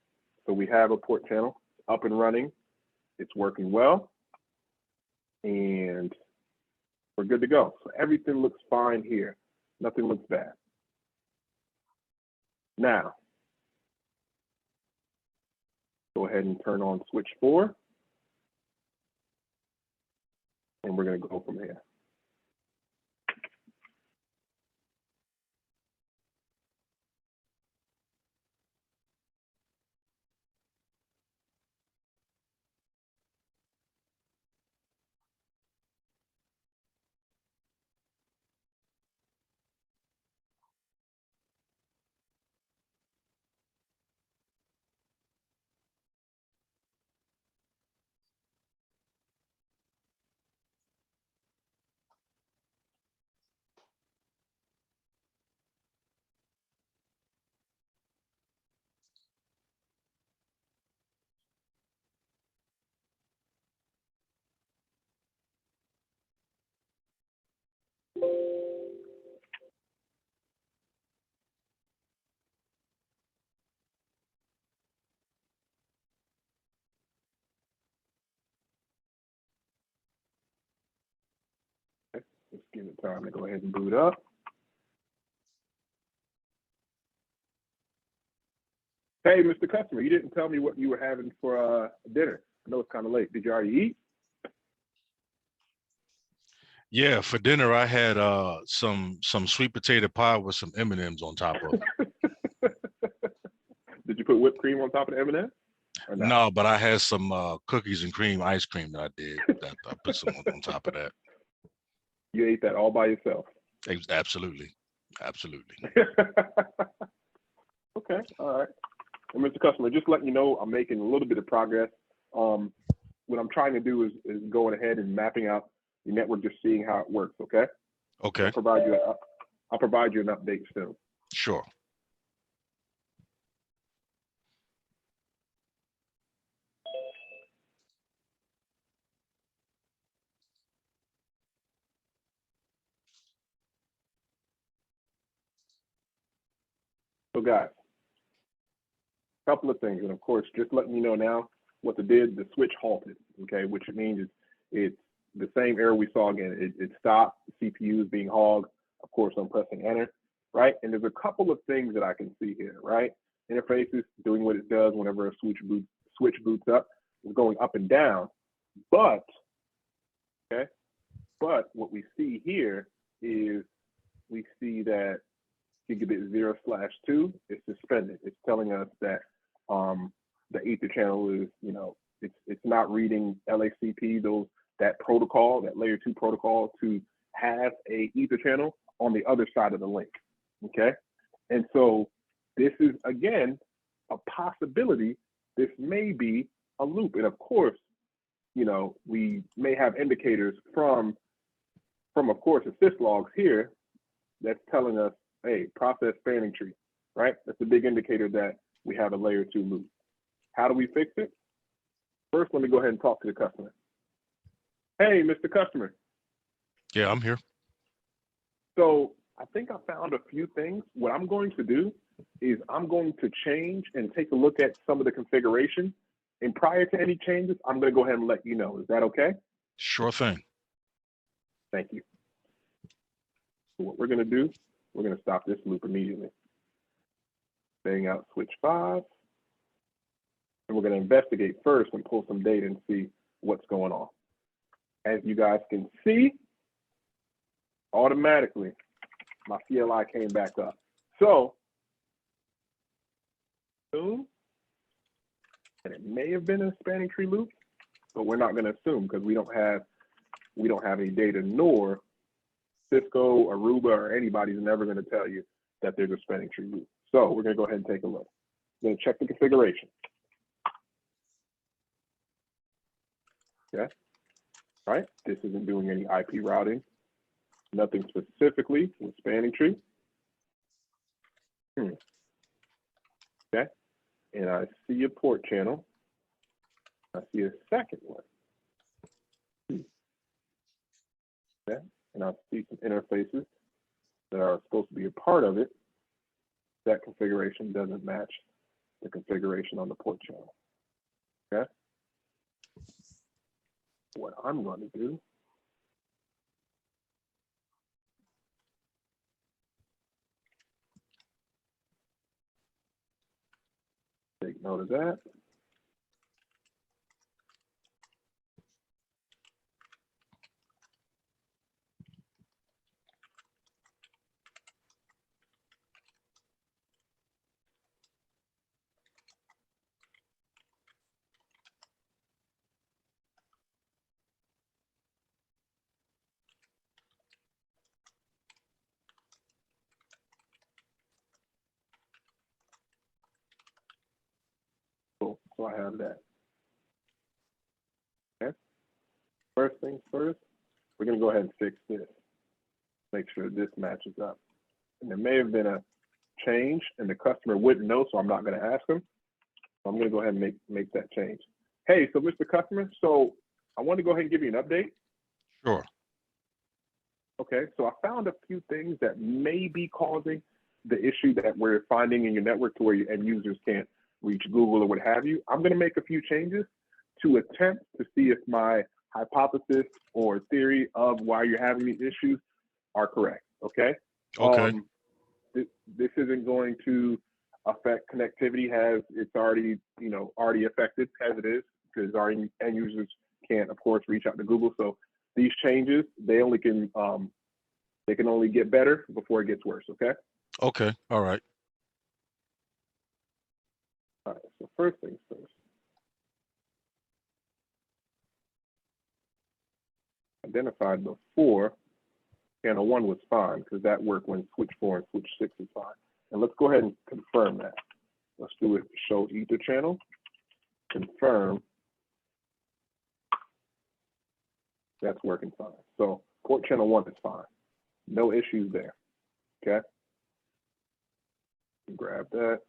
So we have a port channel up and running. It's working well, and we're good to go. So everything looks fine here. Nothing looks bad. Now, go ahead and turn on switch 4, and we're gonna go from here. Let's give it time to go ahead and boot up. Hey, Mr. Customer, you didn't tell me what you were having for dinner. I know it's kind of late. Did you already eat? Yeah, for dinner I had some sweet potato pie with some M&Ms on top of it. Did you put whipped cream on top of the M&M? No, but I had some cookies and cream ice cream that I did. That I put some on top of that. You ate that all by yourself. Absolutely. Absolutely. Okay, all right. And Mr. Customer, just letting you know, I'm making a little bit of progress. What I'm trying to do is going ahead and mapping out your network, just seeing how it works. Okay. Okay. I'll provide you an update soon. Sure. So guys, a couple of things, and of course, just letting you know now what it did, the switch halted, okay, which means it's the same error we saw again. It stopped, the CPU is being hogged, of course, I'm pressing enter, right? And there's a couple of things that I can see here, right? Interfaces doing what it does whenever a switch boots up, is going up and down, but, okay, but what we see here is we see that gigabit 0/2 is suspended. It's telling us that the ether channel is, you know, it's not reading LACP, that protocol, that layer 2 protocol, to have a ether channel on the other side of the link. Okay, and so this is again a possibility. This may be a loop, and of course, you know, we may have indicators from of course the syslogs here that's telling us, hey, process spanning tree, right? That's a big indicator that we have a layer 2 loop. How do we fix it? First, let me go ahead and talk to the customer. Hey, Mr. Customer. Yeah, I'm here. So I think I found a few things. What I'm going to do is I'm going to change and take a look at some of the configuration. And prior to any changes, I'm going to go ahead and let you know. Is that okay? Sure thing. Thank you. So what we're going to do, we're going to stop this loop immediately. Saying out switch 5. And we're going to investigate first and pull some data and see what's going on. As you guys can see, automatically, my CLI came back up. So, assume, and it may have been a spanning tree loop, but we're not going to assume because we don't have any data, nor Cisco, Aruba, or anybody's never going to tell you that there's a spanning tree loop. So we're going to go ahead and take a look. We're going to check the configuration. Okay. All right. This isn't doing any IP routing. Nothing specifically with spanning tree. Okay. And I see a port channel. I see a second one. Okay. And I see some interfaces that are supposed to be a part of it. That configuration doesn't match the configuration on the port channel. Okay. What I'm going to do take note of that. Cool. So I have that. Okay. First things first, we're going to go ahead and fix this. Make sure this matches up. And there may have been a change and the customer wouldn't know, so I'm not going to ask them. So I'm going to go ahead and make that change. Hey, so Mr. Customer, so I want to go ahead and give you an update. Sure. Okay, so I found a few things that may be causing the issue that we're finding in your network to where your end users can't reach Google or what have you. I'm going to make a few changes to attempt to see if my hypothesis or theory of why you're having these issues are correct. Okay. Okay. This isn't going to affect connectivity as it's already, already affected as it is, because our end users can't, of course, reach out to Google. So these changes, they can only get better before it gets worse. Okay. Okay. All right. All right. So first things first. Identified before channel 1 was fine because that worked when switch 4 and switch 6 is fine. And let's go ahead and confirm that. Let's do it, show ether channel, confirm that's working fine. So port channel 1 is fine. No issues there, okay? Grab that.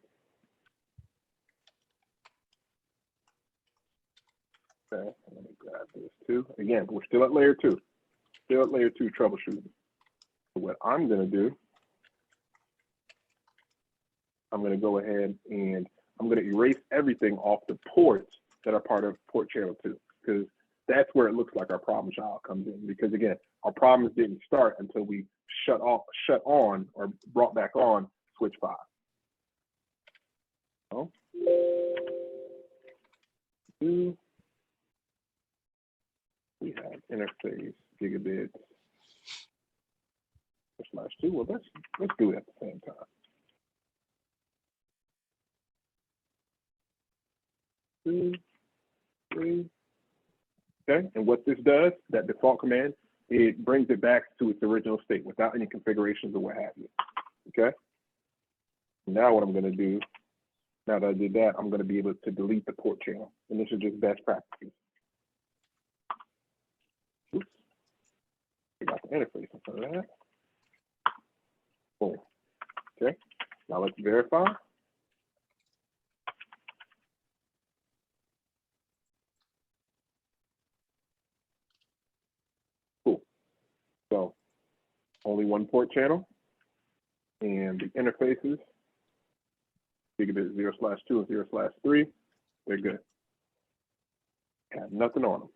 Okay, let me grab this too. Again, we're still at layer 2. Still at layer 2 troubleshooting. So what I'm gonna do, I'm gonna go ahead and I'm gonna erase everything off the ports that are part of port channel 2, because that's where it looks like our problem child comes in. Because again, our problems didn't start until we shut on, or brought back on switch 5. So, we have interface gigabit /2. Well, let's do it at the same time. Two, three. Okay, and what this does, that default command, it brings it back to its original state without any configurations or what have you. Okay. Now what I'm going to do, now that I did that, I'm going to be able to delete the port channel, and this is just best practices. Oops. I got the interface in front of that. Boom. Okay. Now let's verify. Cool. So only one port channel, and the interfaces, gigabit 0/2 and 0/3, they're good. Have nothing on them.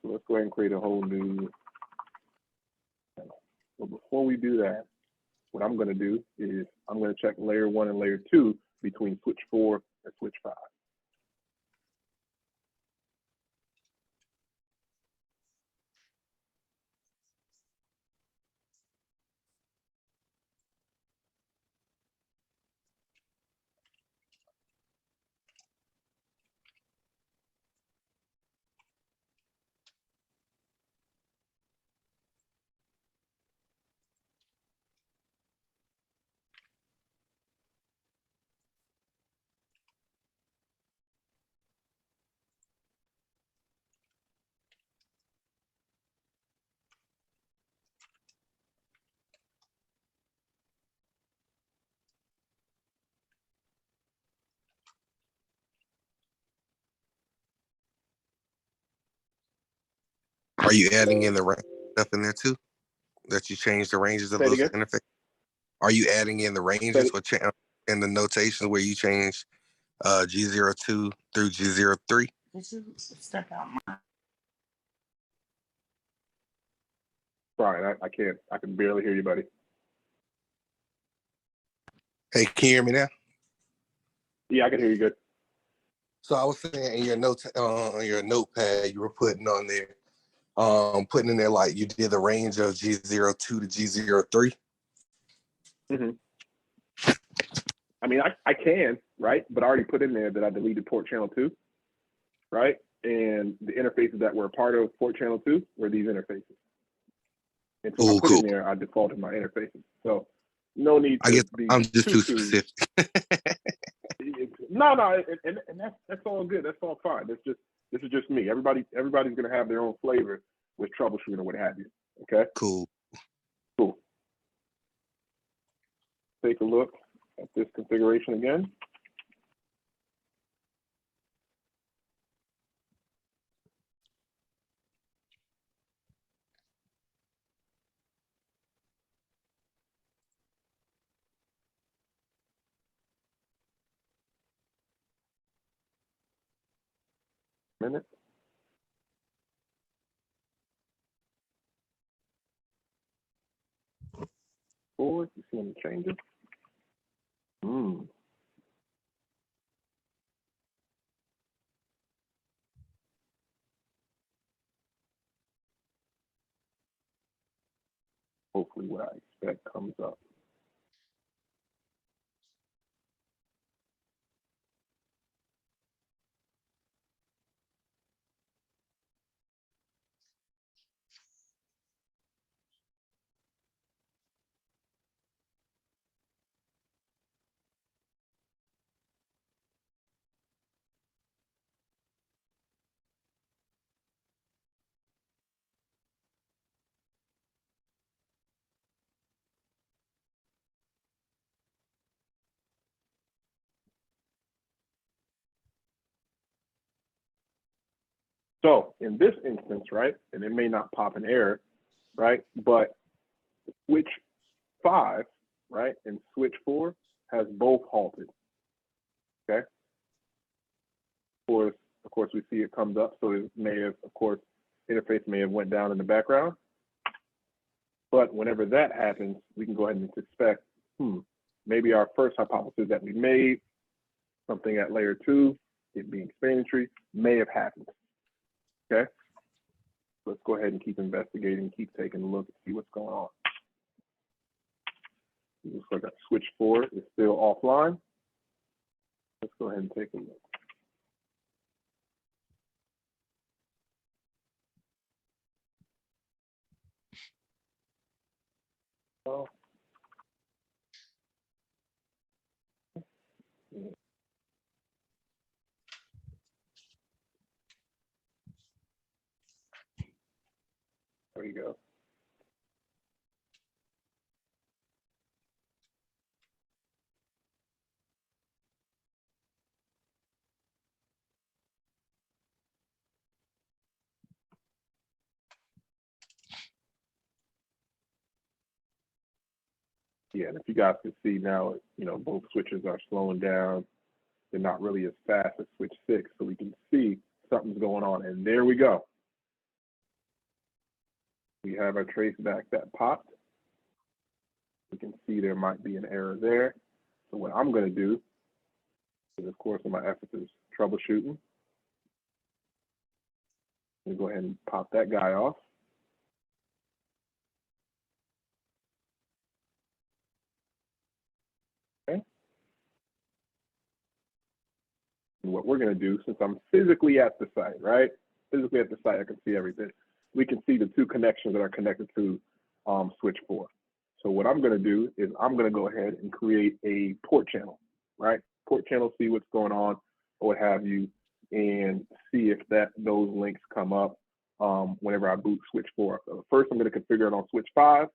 So let's go ahead and create a whole new channel. But before we do that, what I'm going to do is I'm going to check layer 1 and layer 2 between switch 4 and switch 5. Are you adding in the range stuff in there too? That you change the ranges of those interfaces? Are you adding in the ranges for and the notations where you change G02 through G03? Sorry, I can't. I can barely hear you, buddy. Hey, can you hear me now? Yeah, I can hear you good. So I was saying in your notes, on your notepad, you were putting on there, putting in there like you did the range of G02 to G03. Mm-hmm. I mean, I can, right? But I already put in there that I deleted port channel 2, right? And the interfaces that were a part of port channel 2 were these interfaces. And so I put in there, I defaulted my interfaces. So no need to be I'm just too specific. No, and that's all good. That's all fine. This is just me. Everybody's gonna have their own flavor with troubleshooting or what have you. Okay. Cool. Take a look at this configuration again. Minute. Forward. You see any changes? Hopefully what I expect comes up. So in this instance, right, and it may not pop an error, right, but switch 5, right, and switch 4 has both halted. Okay. Of course, we see it comes up, so it may have, of course, interface may have went down in the background. But whenever that happens, we can go ahead and suspect, maybe our first hypothesis that we made, something at layer 2, it being spanning tree, may have happened. Okay. Let's go ahead and keep investigating, keep taking a look and see what's going on. Looks like that switch 4 is still offline. Let's go ahead and take a look. Oh. There you go. Yeah, and if you guys can see now, both switches are slowing down. They're not really as fast as switch 6, so we can see something's going on. And there we go. We have our traceback that popped. We can see there might be an error there. So what I'm going to do is, of course, in my efforts is troubleshooting. I'm going to go ahead and pop that guy off. Okay. And what we're going to do, since I'm physically at the site, right? Physically at the site, I can see everything. We can see the 2 connections that are connected to switch 4. So what I'm going to do is I'm going to go ahead and create a port channel, right? Port channel, see what's going on or what have you, and see if those links come up whenever I boot switch 4. So first, I'm going to configure it on switch 5,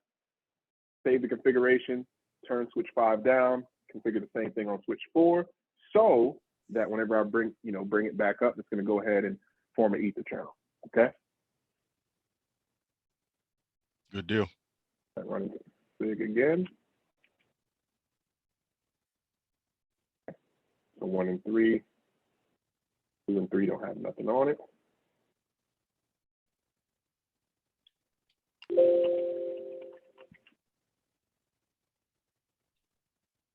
save the configuration, turn switch 5 down, configure the same thing on switch 4, so that whenever I bring it back up, it's going to go ahead and form an ether channel. Okay. Good deal. Running big again. So 1 and 3, 2 and 3 don't have nothing on it.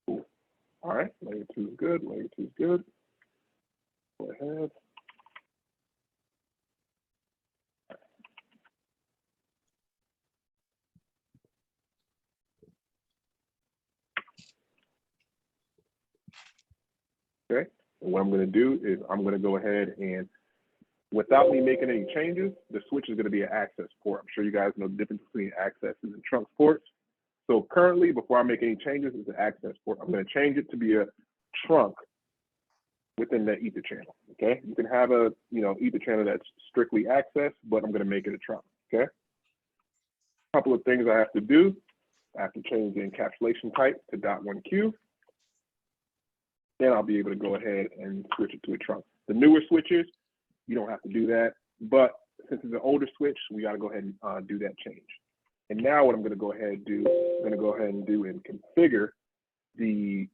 Cool. All right, layer 2 is good. Layer 2 is good. Go ahead. Okay, and what I'm going to do is I'm going to go ahead and, without me making any changes, the switch is going to be an access port. I'm sure you guys know the difference between accesses and trunk ports. So currently, before I make any changes, it's an access port. I'm going to change it to be a trunk within that ether channel. Okay, you can have a ether channel that's strictly access, but I'm going to make it a trunk. Okay, a couple of things I have to do. I have to change the encapsulation type to .1Q. Then I'll be able to go ahead and switch it to a trunk. The newer switches, you don't have to do that, but since it's an older switch, we got to go ahead and do that change. And now what I'm going to go ahead and do, and configure the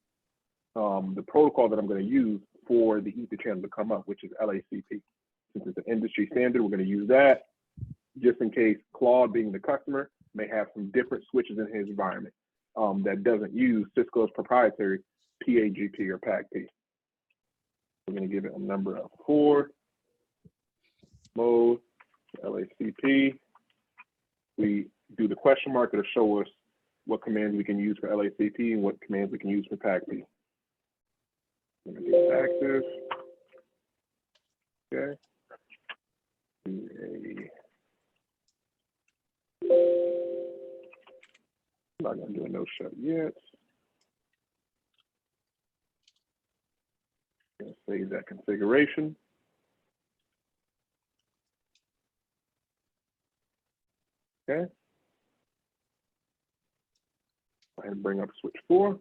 protocol that I'm going to use for the ether channel to come up, which is LACP. Since it's an industry standard, we're going to use that just in case Claude, being the customer, may have some different switches in his environment that doesn't use Cisco's proprietary PAGP or PAGP. We're going to give it a number of 4. Mode, LACP. We do the question mark. It'll show us what commands we can use for LACP and what commands we can use for PAGP. I'm going to do active. Okay. I'm not going to do a no shut yet. I'm going to save that configuration. Okay. Go ahead and bring up switch 4.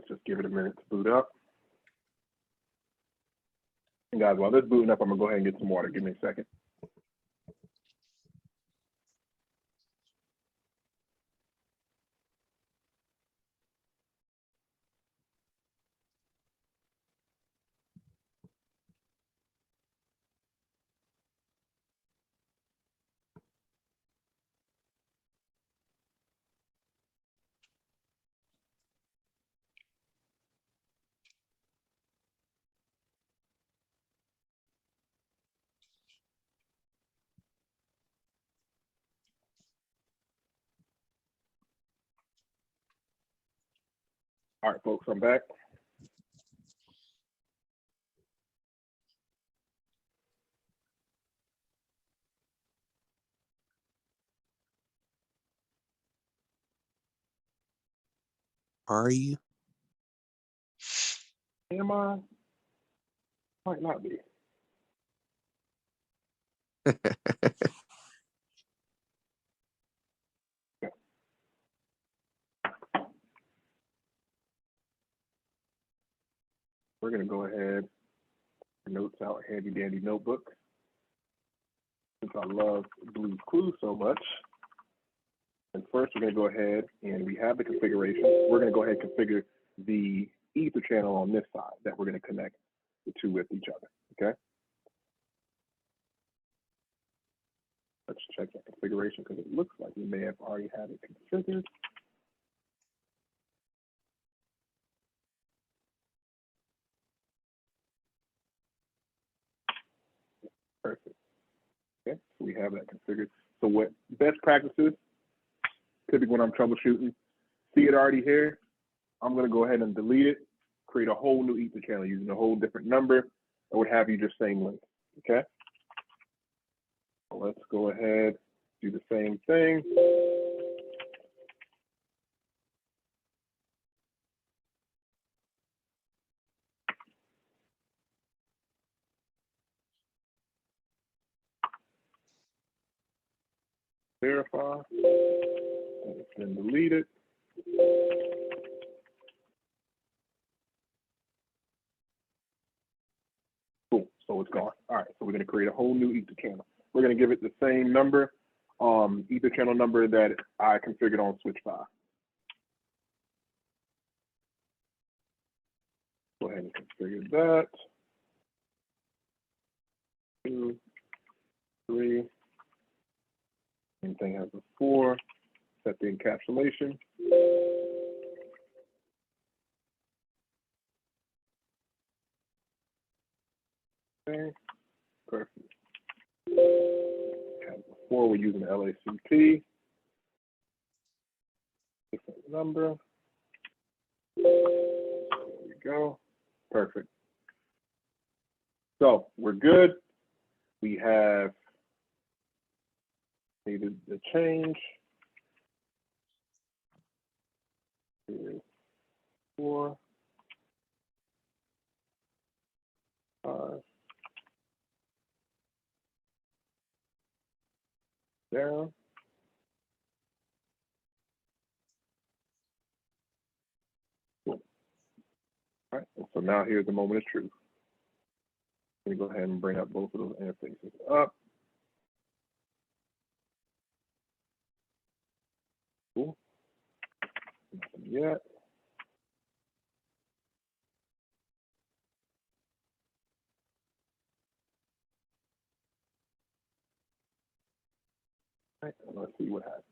Let's just give it a minute to boot up. And guys, while this is booting up, I'm gonna go ahead and get some water. Give me a second. All right, folks, I'm back. Are you? Am I? Might not be. We're gonna go ahead and notes out handy dandy notebook. Since I love Blue's Clues so much. And first we're gonna go ahead and we have the configuration. We're gonna go ahead and configure the ether channel on this side that we're gonna connect the two with each other, okay? Let's check that configuration because it looks like we may have already had it configured. Perfect. Okay, so we have that configured. So what best practices, typically when I'm troubleshooting, see it already here, I'm gonna go ahead and delete it, create a whole new ether channel using a whole different number, or what have you, just same link, okay? So let's go ahead, do the same thing. Verify, and then delete it. Cool, so it's gone. All right, so we're gonna create a whole new ether channel. We're gonna give it the same number, ether channel number that I configured on switch 5. Go ahead and configure that. 2, 3. Same thing as before. Set the encapsulation. Okay, perfect. As before, we're using LACP. Different number. There we go. Perfect. So we're good. We have needed the change. 3, 4, 5. Down. Cool. All right. So now here's the moment of truth. Let me go ahead and bring up both of those interfaces up. Cool. Nothing yet. All right, let's see what happens.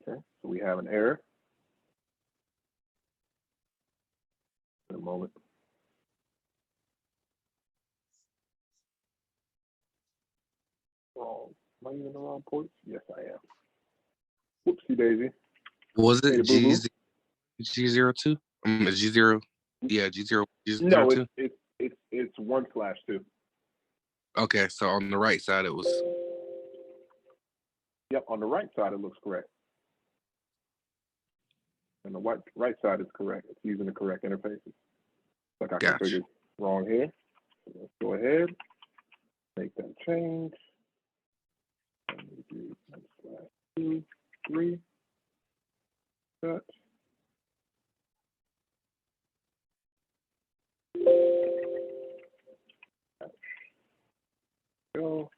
Okay, so we have an error. In a moment. Wrong. Am I using the wrong ports? Yes, I am. Whoopsie daisy. Was it Hey, G02? G0. Yeah, G0. G02. No, it's 1/2. Okay, so on the right side it was. Yep, on the right side it looks correct. And the right side is correct. It's using the correct interfaces. Like I configured wrong here. So let's go ahead, make that change. And we do 2, 3, touch. Go.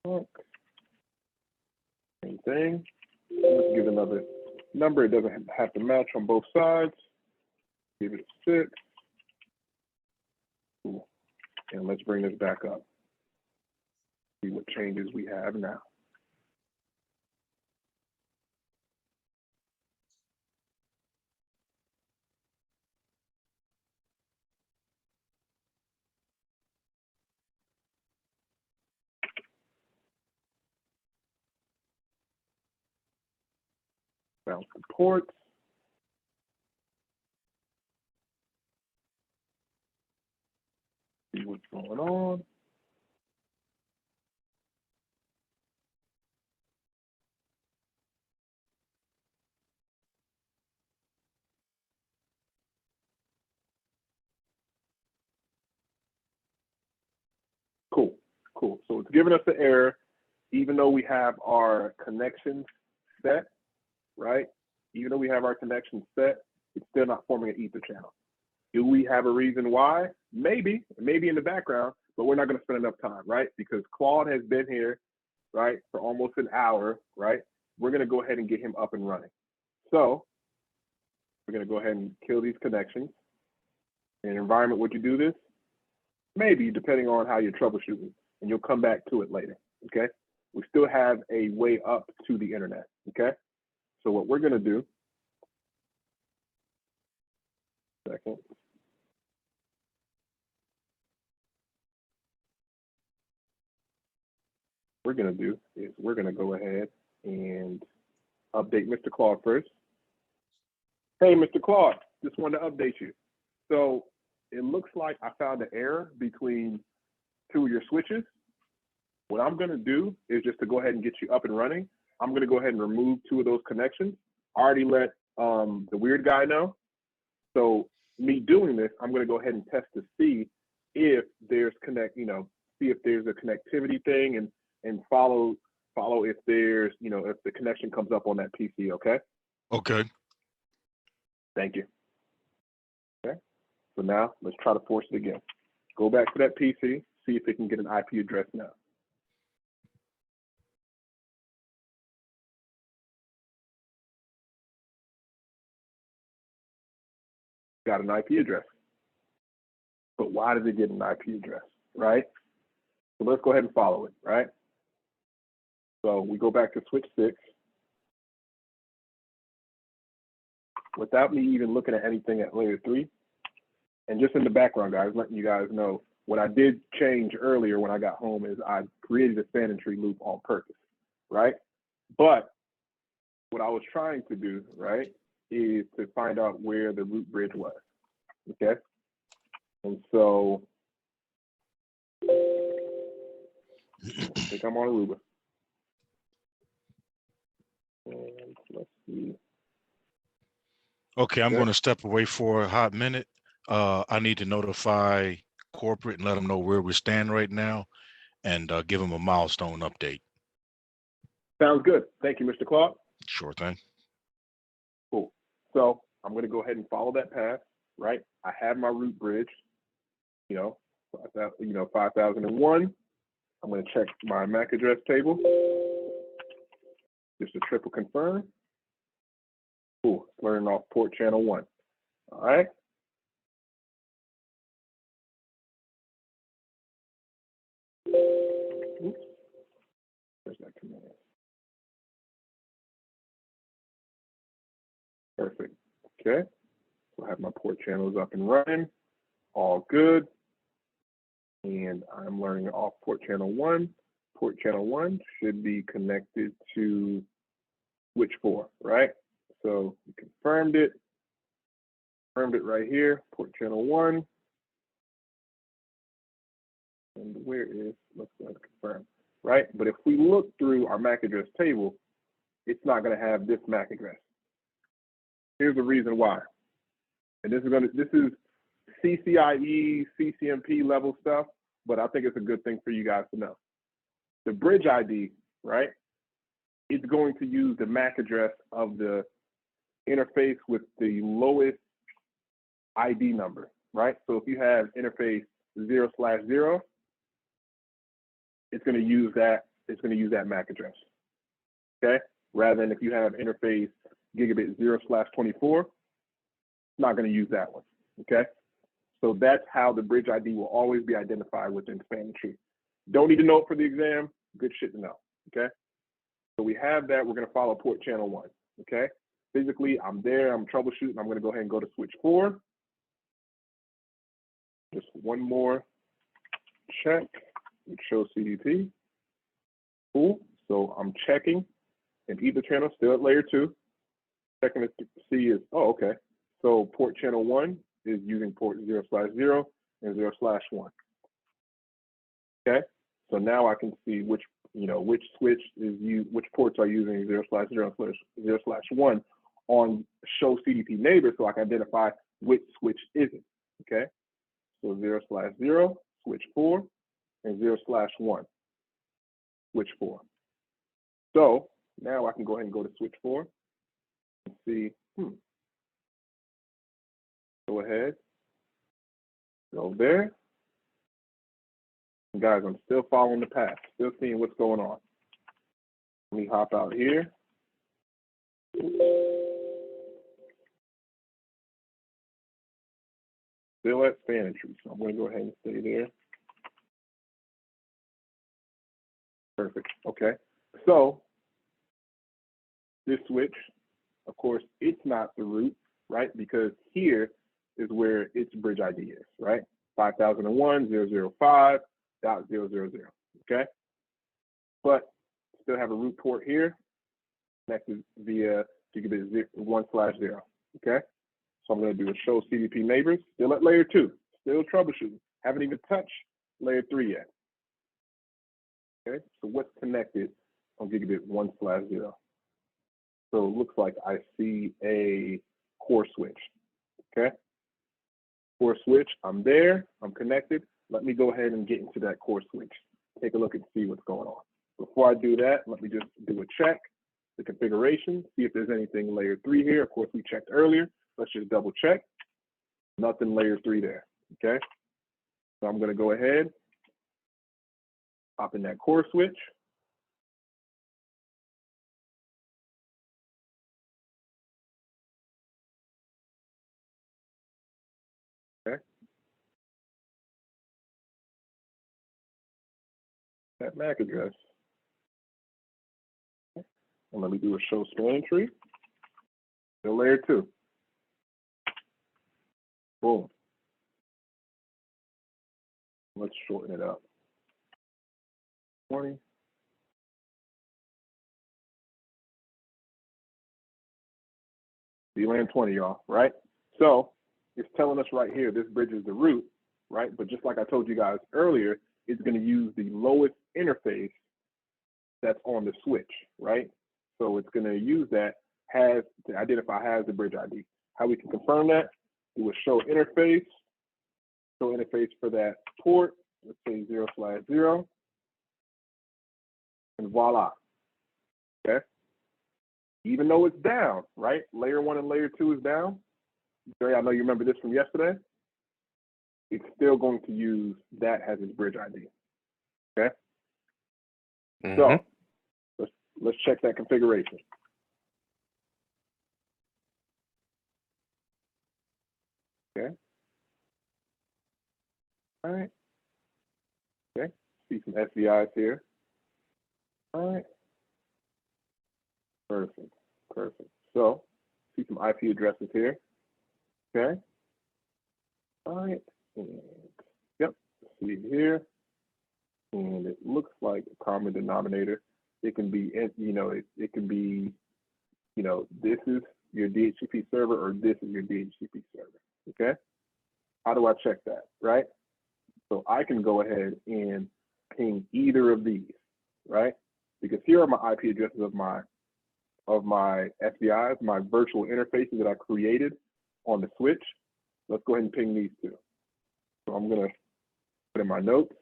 Look. Same thing. Let's give another number. It doesn't have to match on both sides. Give it a 6. Cool. And let's bring this back up. See what changes we have now. Bounce the ports. See what's going on. Cool, cool. So it's giving us the error, even though we have our connections set, right? Even though we have our connections set, it's still not forming an ether channel. Do we have a reason why? Maybe in the background, but we're not going to spend enough time, right? Because Claude has been here, right, for almost an hour, right? We're going to go ahead and get him up and running. So we're going to go ahead and kill these connections. In an environment, would you do this? Maybe, depending on how you're troubleshooting, and you'll come back to it later, okay? We still have a way up to the internet, okay? So what we're gonna do, second. We're gonna do is we're gonna go ahead and update Mr. Claude first. Hey, Mr. Claude, just wanted to update you. So it looks like I found an error between 2 of your switches. What I'm gonna do is just to go ahead and get you up and running, I'm gonna go ahead and remove 2 of those connections. I already let the weird guy know. So me doing this, I'm gonna go ahead and test to see if there's see if there's a connectivity thing and follow if there's, if the connection comes up on that PC, okay? Okay. Thank you. Okay, so now let's try to force it again. Go back to that PC, see if it can get an IP address now. Got an IP address. But why does it get an IP address, right? So let's go ahead and follow it, right? So we go back to switch 6. Without me even looking at anything at layer 3, and just in the background, guys, letting you guys know, what I did change earlier when I got home is I created a spanning tree loop on purpose, right? But what I was trying to do, right, is to find out where the root bridge was, okay? And so I think I'm on Aruba. And let's see. Okay, I'm going to step away for a hot minute. I need to notify corporate and let them know where we stand right now and give them a milestone update. Sounds good. Thank you, Mr. Claude. Sure thing. Cool. So I'm going to go ahead and follow that path, right? I have my root bridge, 5001. I'm going to check my MAC address table. Just to triple confirm. Cool. Learning off port channel 1. All right. Oops. Where's that command? Perfect. Okay. So I have my port channels up and running. All good. And I'm learning off port channel 1. Port channel 1 should be connected to switch 4, right? So we confirmed it right here, port channel 1. And where is, let's go ahead and confirm. right? But if we look through our MAC address table, it's not going to have this MAC address. Here's the reason why. And this is CCIE, CCNP level stuff, but I think it's a good thing for you guys to know. The bridge ID, right? It's going to use the MAC address of the interface with the lowest ID number, right? So if you have interface 0/0, it's going to use that. It's going to use that MAC address. Okay. Rather than if you have interface gigabit 0/24, it's not going to use that one. Okay. So that's how the bridge ID will always be identified within span and tree. Don't need to know it for the exam. Good shit to know. Okay. So we have that. We're going to follow port channel 1. Okay. Physically, I'm there. I'm troubleshooting. I'm going to go ahead and go to switch 4. Just one more check. It shows CDP. Cool. So I'm checking, and either channel still at layer 2. Checking to see is, oh, okay. So port channel 1 is using port 0/0 and 0/1. Okay. So now I can see which switch is used, which ports are using 0/0 and 0/1 on show CDP neighbor, so I can identify which switch isn't. Okay. So 0/0, switch 4, and 0/1, switch 4. So now I can go ahead and go to switch 4 and see, go ahead, go there. And guys, I'm still following the path, still seeing what's going on. Let me hop out here. Still at span and tree, so I'm going to go ahead and stay there. Perfect. Okay. So this switch, of course, it's not the root, right? Because here is where its bridge ID is, right? 5001.005.000. Okay. But still have a root port here connected via gigabit 1/0. Okay. So I'm going to do a show CDP neighbors, still at layer 2, still troubleshooting. Haven't even touched layer 3 yet. Okay, so what's connected on gigabit 1/0? So it looks like I see a core switch. Okay, core switch, I'm there, I'm connected. Let me go ahead and get into that core switch. Take a look and see what's going on. Before I do that, let me just do a check, the configuration, see if there's anything layer 3 here. Of course, we checked earlier. Let's just double check. Nothing layer 3 there. Okay, so I'm going to go ahead, pop in that core switch. Okay. That MAC address. Okay. And let me do a show span tree. Still layer 2. Boom. Let's shorten it up. 20. VLAN 20, y'all, right? So it's telling us right here, this bridge is the root, right? But just like I told you guys earlier, it's going to use the lowest interface that's on the switch, right? So it's going to use that to identify has the bridge ID. How we can confirm that? Do a show interface for that port. Let's say 0/0, and voila. Okay. Even though it's down, right? Layer 1 and layer 2 is down. Jerry, I know you remember this from yesterday. It's still going to use that as its bridge ID. Okay. So let's check that configuration. Okay. All right. Okay. See some SVIs here. All right. Perfect. Perfect. So see some IP addresses here. Okay. All right. And, yep. See here. And it looks like a common denominator. It can be, it can be, this is your DHCP server or this is your DHCP server. Okay. How do I check that, right? So I can go ahead and ping either of these. right? Because here are my IP addresses of my SBIs, my virtual interfaces that I created on the switch. Let's go ahead and ping these two. So I'm gonna put in my notes.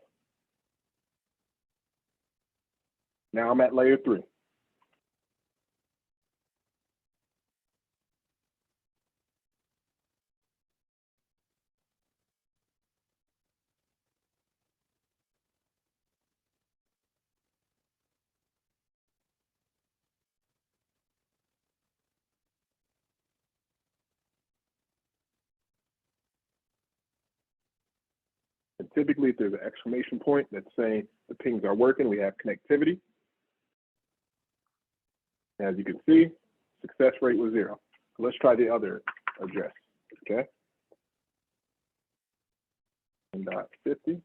Now I'm at layer 3. And typically, if there's an exclamation point that's saying the pings are working, we have connectivity. As you can see, success rate was 0. So let's try the other address, okay? 1.50.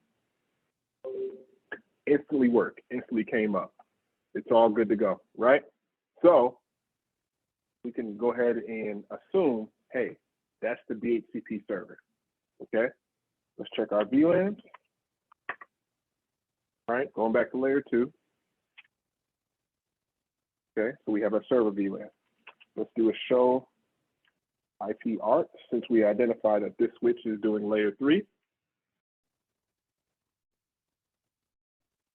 Instantly worked, instantly came up. It's all good to go, right? So we can go ahead and assume, hey, that's the DHCP server, okay? Let's check our VLANs. All right, going back to layer 2. Okay, so we have our server VLAN. Let's do a show IP art since we identified that this switch is doing layer 3.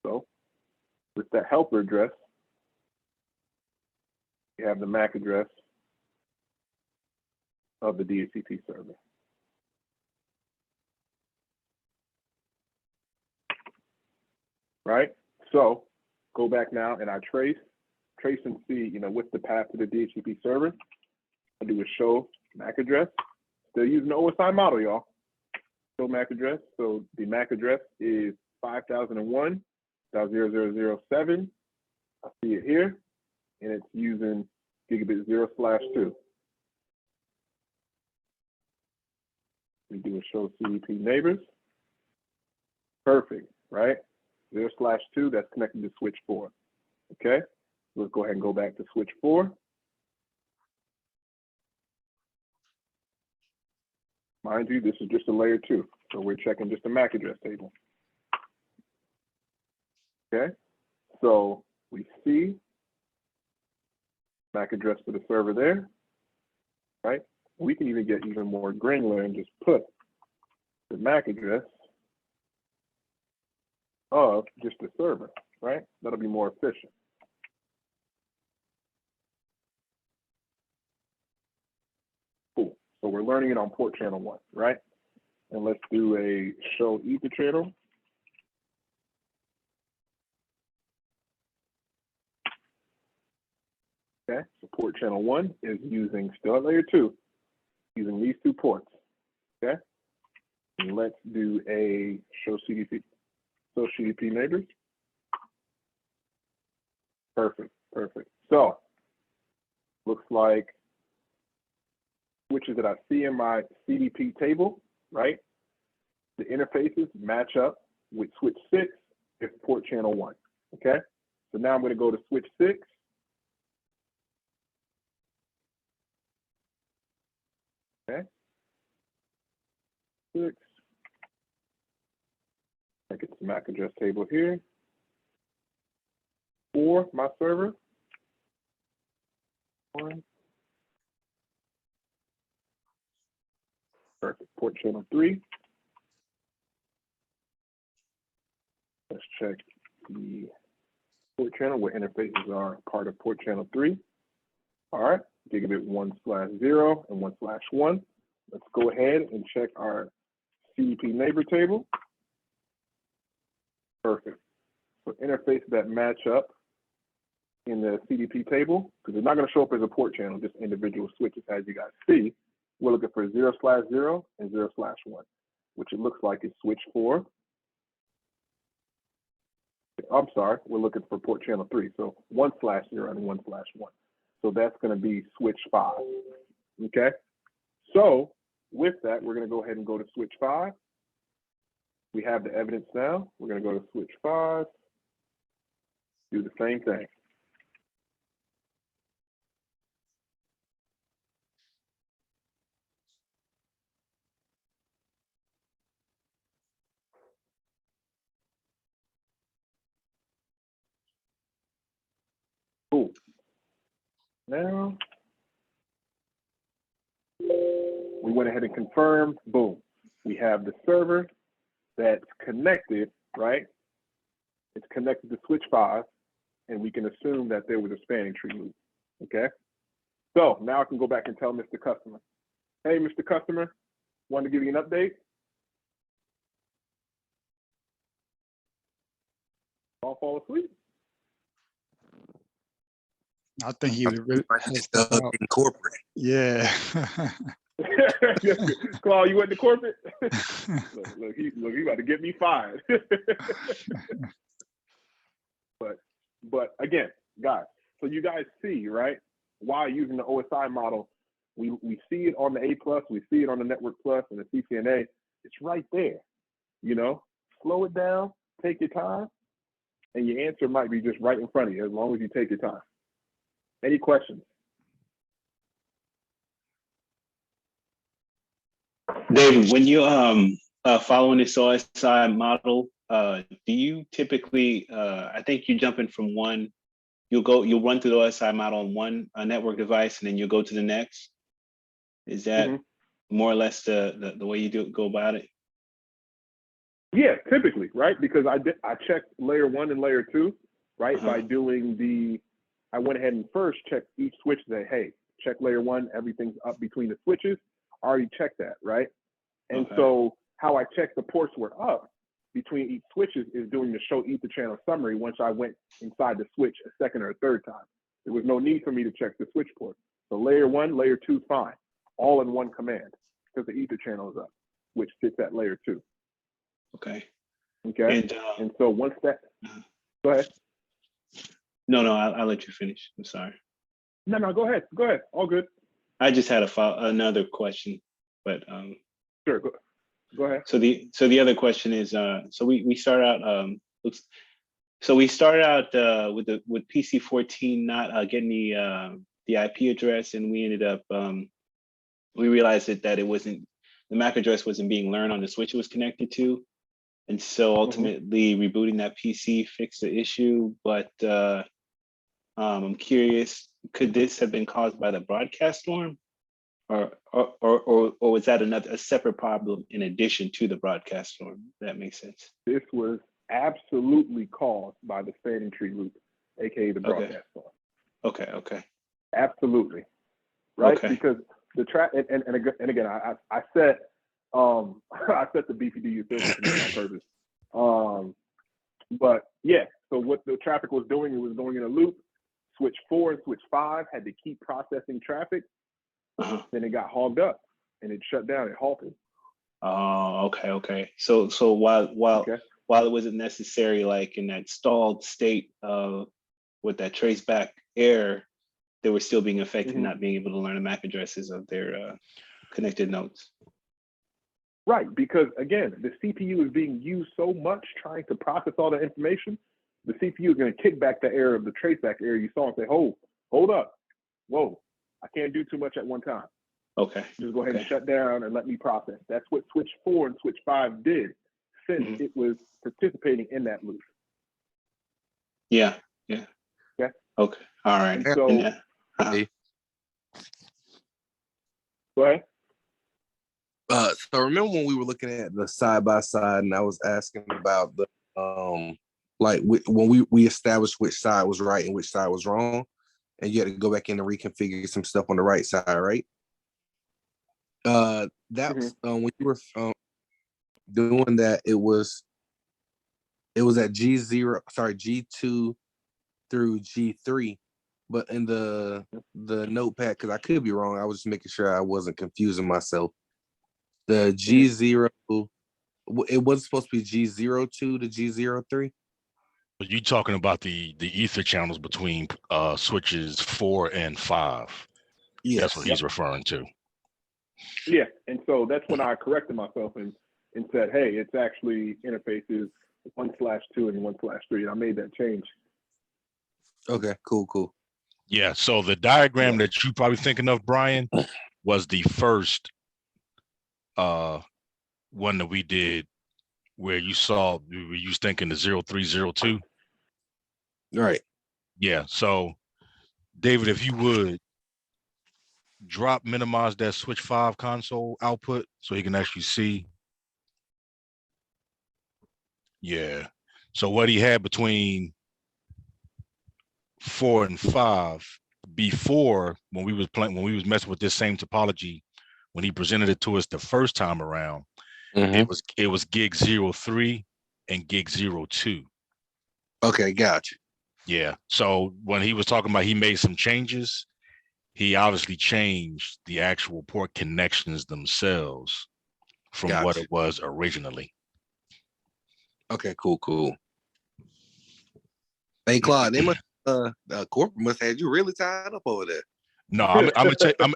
So with that helper address, we have the MAC address of the DHCP server. Right? So go back now and I trace and see, what's the path to the DHCP server. I do a show MAC address. Still using the OSI model, y'all. Show MAC address. So the MAC address is 5001.0007. I see it here, and it's using gigabit 0/2. We do a show CDP neighbors. Perfect, right? 0/2, that's connected to switch 4. Okay, let's go ahead and go back to switch 4. Mind you, this is just a layer 2, so we're checking just a MAC address table. Okay, so we see MAC address for the server there, right? We can even get even more granular and just put the MAC address of just the server, right? That'll be more efficient. Cool. So we're learning it on port channel 1, right? And let's do a show ether channel. Okay, so port channel 1 is using, still at layer 2, using these 2 ports. Okay, and let's do a show CDP neighbors. Perfect, perfect. So looks like switches that I see in my CDP table, right? The interfaces match up with switch 6 if port channel 1. Okay, so now I'm going to go to switch 6. Okay, 6. I get the MAC address table here for my server. 1. Perfect. Port channel 3. Let's check the port channel where interfaces are part of port channel 3. All right, gigabit 1/0 and 1/1. Let's go ahead and check our CDP neighbor table. Perfect. So interfaces that match up in the CDP table, because it's not going to show up as a port channel, just individual switches as you guys see. We're looking for 0/0 and 0/1, which it looks like is switch 4. I'm sorry, we're looking for port channel 3, so 1/0 and 1/1. So that's going to be switch 5. Okay, so with that, we're going to go ahead and go to switch 5. We have the evidence now. We're going to go to switch 5, do the same thing. now. We went ahead and confirmed, boom. We have the server that's connected, right? It's connected to switch 5, and we can assume that there was a spanning tree loop, okay? So now I can go back and tell Mr. Customer, hey, Mr. Customer, want to give you an update? I'll fall asleep. I think he was really in corporate. yeah. Claude, you went to corporate? look, he about to get me fired. but again, guys, so you guys see, right? Why using the OSI model, we see it on the A+, we see it on the Network Plus and the CCNA. It's right there. You know, slow it down, take your time, and your answer might be just right in front of you as long as you take your time. Any questions? David, when you following this OSI model, do you typically? I think you jump in from one. You'll run through the OSI model on one network device, and then you go to the next. Is that more or less the way you go about it? Yeah, typically, right? Because I checked layer 1 and layer 2, right? By doing I went ahead and first checked each switch and said, hey, check layer 1, everything's up between the switches. I already checked that, right? And so how I checked the ports were up between each switches is doing the show ether channel summary once I went inside the switch a second or a third time. There was no need for me to check the switch port. So layer 1, layer 2, fine, all in one command because the ether channel is up, which sits at layer 2. Okay. Okay. And so once that, go ahead. No, I'll let you finish. I'm sorry. No, go ahead. Go ahead. All good. I just had another question, but sure. Go ahead. So the other question is, so we start out we started out with PC14 not getting the IP address, and we ended up we realized that it wasn't, the MAC address wasn't being learned on the switch it was connected to. And so ultimately rebooting that PC fixed the issue. But I'm curious, could this have been caused by the broadcast storm? Or was that a separate problem in addition to the broadcast storm? That makes sense. This was absolutely caused by the spanning tree loop, aka the broadcast storm. Okay. Absolutely. Right? Okay. Because the and again, I set I set the BPD utility on purpose. But yeah, so what the traffic was doing, it was going in a loop. Switch 4 and switch 5 had to keep processing traffic. Then it got hogged up and it shut down, it halted. Oh, okay. So while it wasn't necessary, like in that stalled state with that traceback error, they were still being affected, not being able to learn the MAC addresses of their connected nodes. Right, because again, the CPU is being used so much trying to process all the information, the CPU is going to kick back the error of the traceback error you saw and say, hold up, whoa, I can't do too much at one time. Okay. Just go ahead and shut down and let me process. That's what switch 4 and switch 5 did since it was participating in that loop. Yeah. Okay. Okay. All right. And so, go ahead. So remember when we were looking at the side by side, and I was asking about the like when we established which side was right and which side was wrong, and you had to go back in and reconfigure some stuff on the right side, right? That's when you were doing that, it was at G2 through G3, but in the notepad, because I could be wrong, I was just making sure I wasn't confusing myself. The G0, it wasn't supposed to be G02 to G03. But you talking about the ether channels between switches 4 and 5. Yes. That's what he's referring to. Yeah, and so that's when I corrected myself and said, hey, it's actually interfaces 1/2 and 1/3, and I made that change. Okay, cool. Yeah, so the diagram that you probably thinking of, Brian, was the first one that we did where you saw you was thinking the 0302. Right. Yeah, so David, if you would minimize that switch 5 console output so he can actually see. Yeah. So what he had between 4 and 5 before, when we was messing with this same topology, when he presented it to us the first time around, it was gig 03 and gig 02. Okay, gotcha. Yeah. So when he was talking about he made some changes, he obviously changed the actual port connections themselves from what it was originally. Okay, cool. Hey, Claude, they must corporate must have you really tied up over there. No, I'm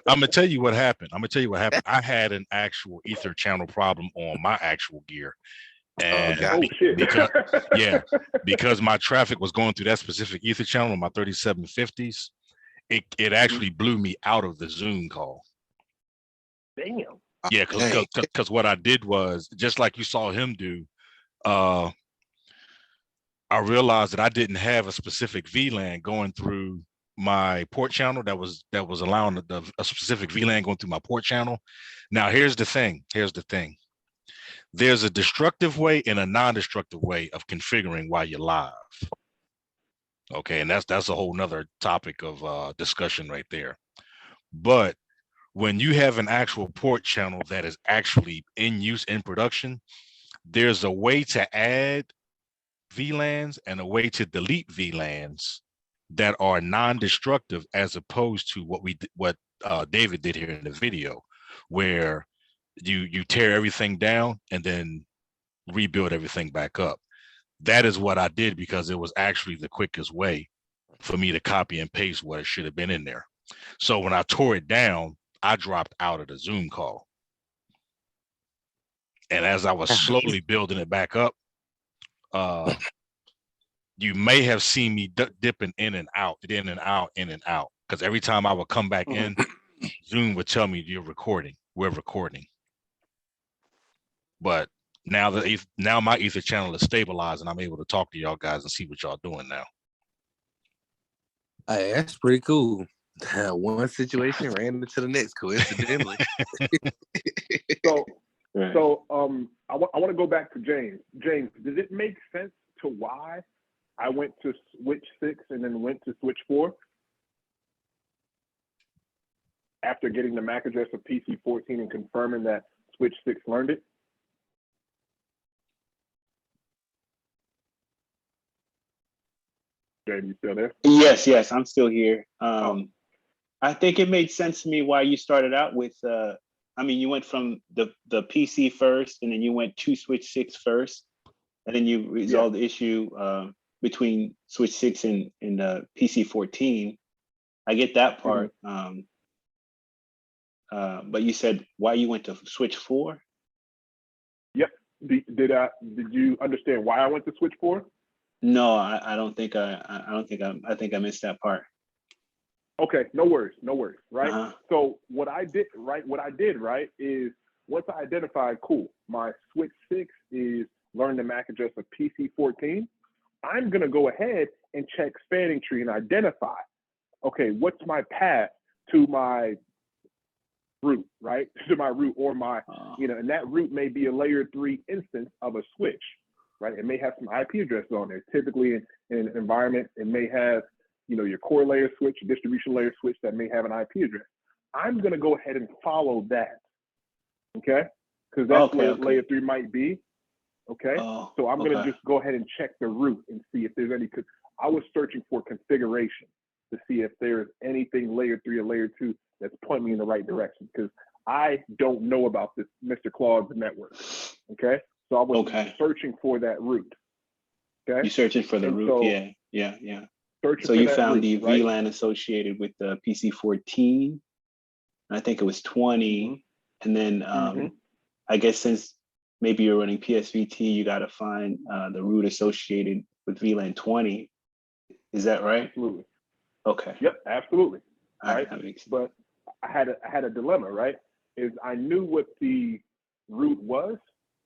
gonna tell you what happened. I had an actual ether channel problem on my actual gear. And because my traffic was going through that specific ether channel on my 3750s, it actually blew me out of the Zoom call. Damn. Yeah, because what I did was, just like you saw him do, I realized that I didn't have a specific VLAN going through my port channel that was allowing a specific VLAN going through my port channel. Now here's the thing. There's a destructive way and a non-destructive way of configuring while you're live. Okay, and that's a whole nother topic of discussion right there. But when you have an actual port channel that is actually in use in production, there's a way to add VLANs and a way to delete VLANs that are non-destructive, as opposed to what David did here in the video, where you tear everything down and then rebuild everything back up. That is what I did because it was actually the quickest way for me to copy and paste what it should have been in there. So when I tore it down, I dropped out of the Zoom call. And as I was slowly building it back up, you may have seen me dipping in and out, because every time I would come back in, Zoom would tell me we're recording. But now my ether channel is stabilized and I'm able to talk to y'all guys and see what y'all doing now. Hey, that's pretty cool. One situation ran into the next, coincidentally. So I want to go back to James. James, does it make sense to why I went to switch 6 and then went to switch 4 after getting the MAC address of PC14 and confirming that switch 6 learned it? James, you still there? Yes, I'm still here. I think it made sense to me why you started out with, you went from the PC first, and then you went to switch 6 first, and then you resolved the issue between switch 6 and PC14. I get that part. But you said why you went to switch 4? Yep. Did you understand why I went to switch 4? No, I don't think I think I missed that part. Okay, no worries, right? So what I did, right, is once I identified, cool, my switch 6 is learn the MAC address of PC14, I'm gonna go ahead and check spanning tree and identify, okay, what's my path to my root, right? To my root or my, and that root may be a layer 3 instance of a switch, right? It may have some IP addresses on there. Typically in an environment, it may have, your core layer switch, distribution layer switch that may have an IP address. I'm going to go ahead and follow that, okay? Because that's where layer 3 might be, okay? So I'm going to just go ahead and check the root and see if there's any, because I was searching for configuration to see if there's anything layer 3 or layer 2 that's pointing me in the right direction, because I don't know about this Mr. Claude's network, okay? So I was searching for that root, okay? You're searching for the root, yeah. So you found the VLAN associated with the PC14. I think it was 20. And then I guess since maybe you're running PSVT, you got to find the root associated with VLAN 20. Is that right? Absolutely. Okay. Yep, absolutely. All right. But I had a dilemma, right? Is I knew what the root was,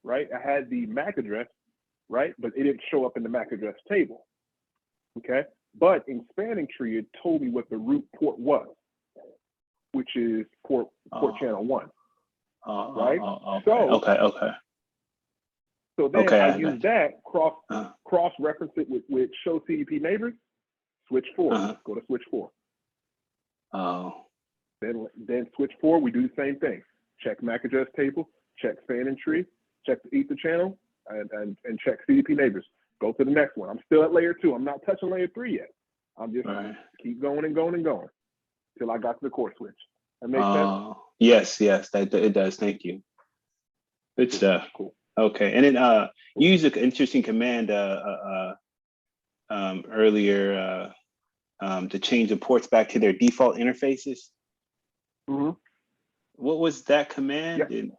right? I had the MAC address, right? But it didn't show up in the MAC address table. Okay. But in spanning tree, it told me what the root port was, which is port channel 1. Right? Okay. So then Okay, I use that, cross-reference it with show CDP neighbors, switch 4, go to switch 4. Oh. Then switch 4, we do the same thing. Check MAC address table, check spanning tree, check the ether channel, and check CDP neighbors. Go to the next one. I'm still at layer 2. I'm not touching layer 3 yet. I'm just keep going and going and going till I got to the core switch. That makes sense? Yes, it does. Thank you. Good stuff. Cool. Okay, and then you used an interesting command earlier to change the ports back to their default interfaces. Mm-hmm. What was that command? Yeah. And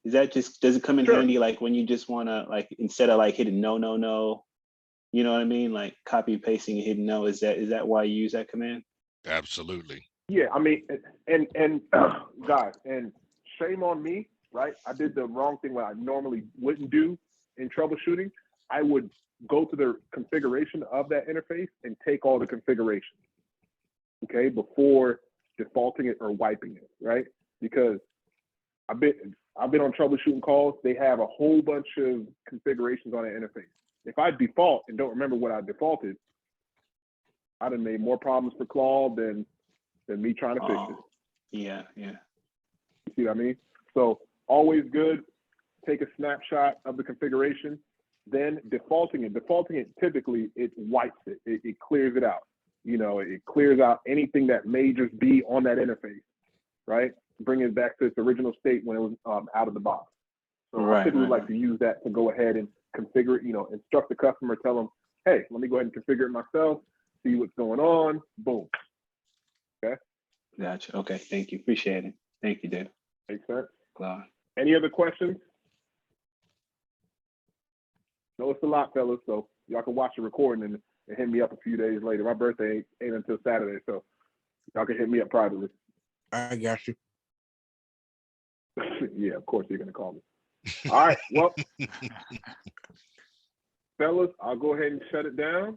is that just, does it come in Sure. handy like when you just want to, like, instead of like hitting no, you know what I mean? Like copy pasting and hitting no. Is that why you use that command? Absolutely. Yeah, I mean, and guys, and shame on me, right? I did the wrong thing what I normally wouldn't do in troubleshooting. I would go to the configuration of that interface and take all the configurations, okay, before defaulting it or wiping it, right? Because I've been on troubleshooting calls. They have a whole bunch of configurations on the interface. If I default and don't remember what I defaulted, I'd have made more problems for Claude than me trying to fix it. Yeah. You see what I mean? So always good. Take a snapshot of the configuration, then defaulting it. Defaulting it, typically it wipes it. It clears it out. You know, it clears out anything that may just be on that interface, right? Bring it back to its original state when it was out of the box. So I typically like to use that to go ahead and configure it, you know, instruct the customer, tell them, hey, let me go ahead and configure it myself, see what's going on, boom. Okay. Gotcha. Okay. Thank you. Appreciate it. Thank you, Dave. Makes sense. Claude. Any other questions? No, it's a lot, fellas. So y'all can watch the recording and hit me up a few days later. My birthday ain't until Saturday, so y'all can hit me up privately. I got you. Yeah, of course you're gonna call me. All right, well, fellas, I'll go ahead and shut it down.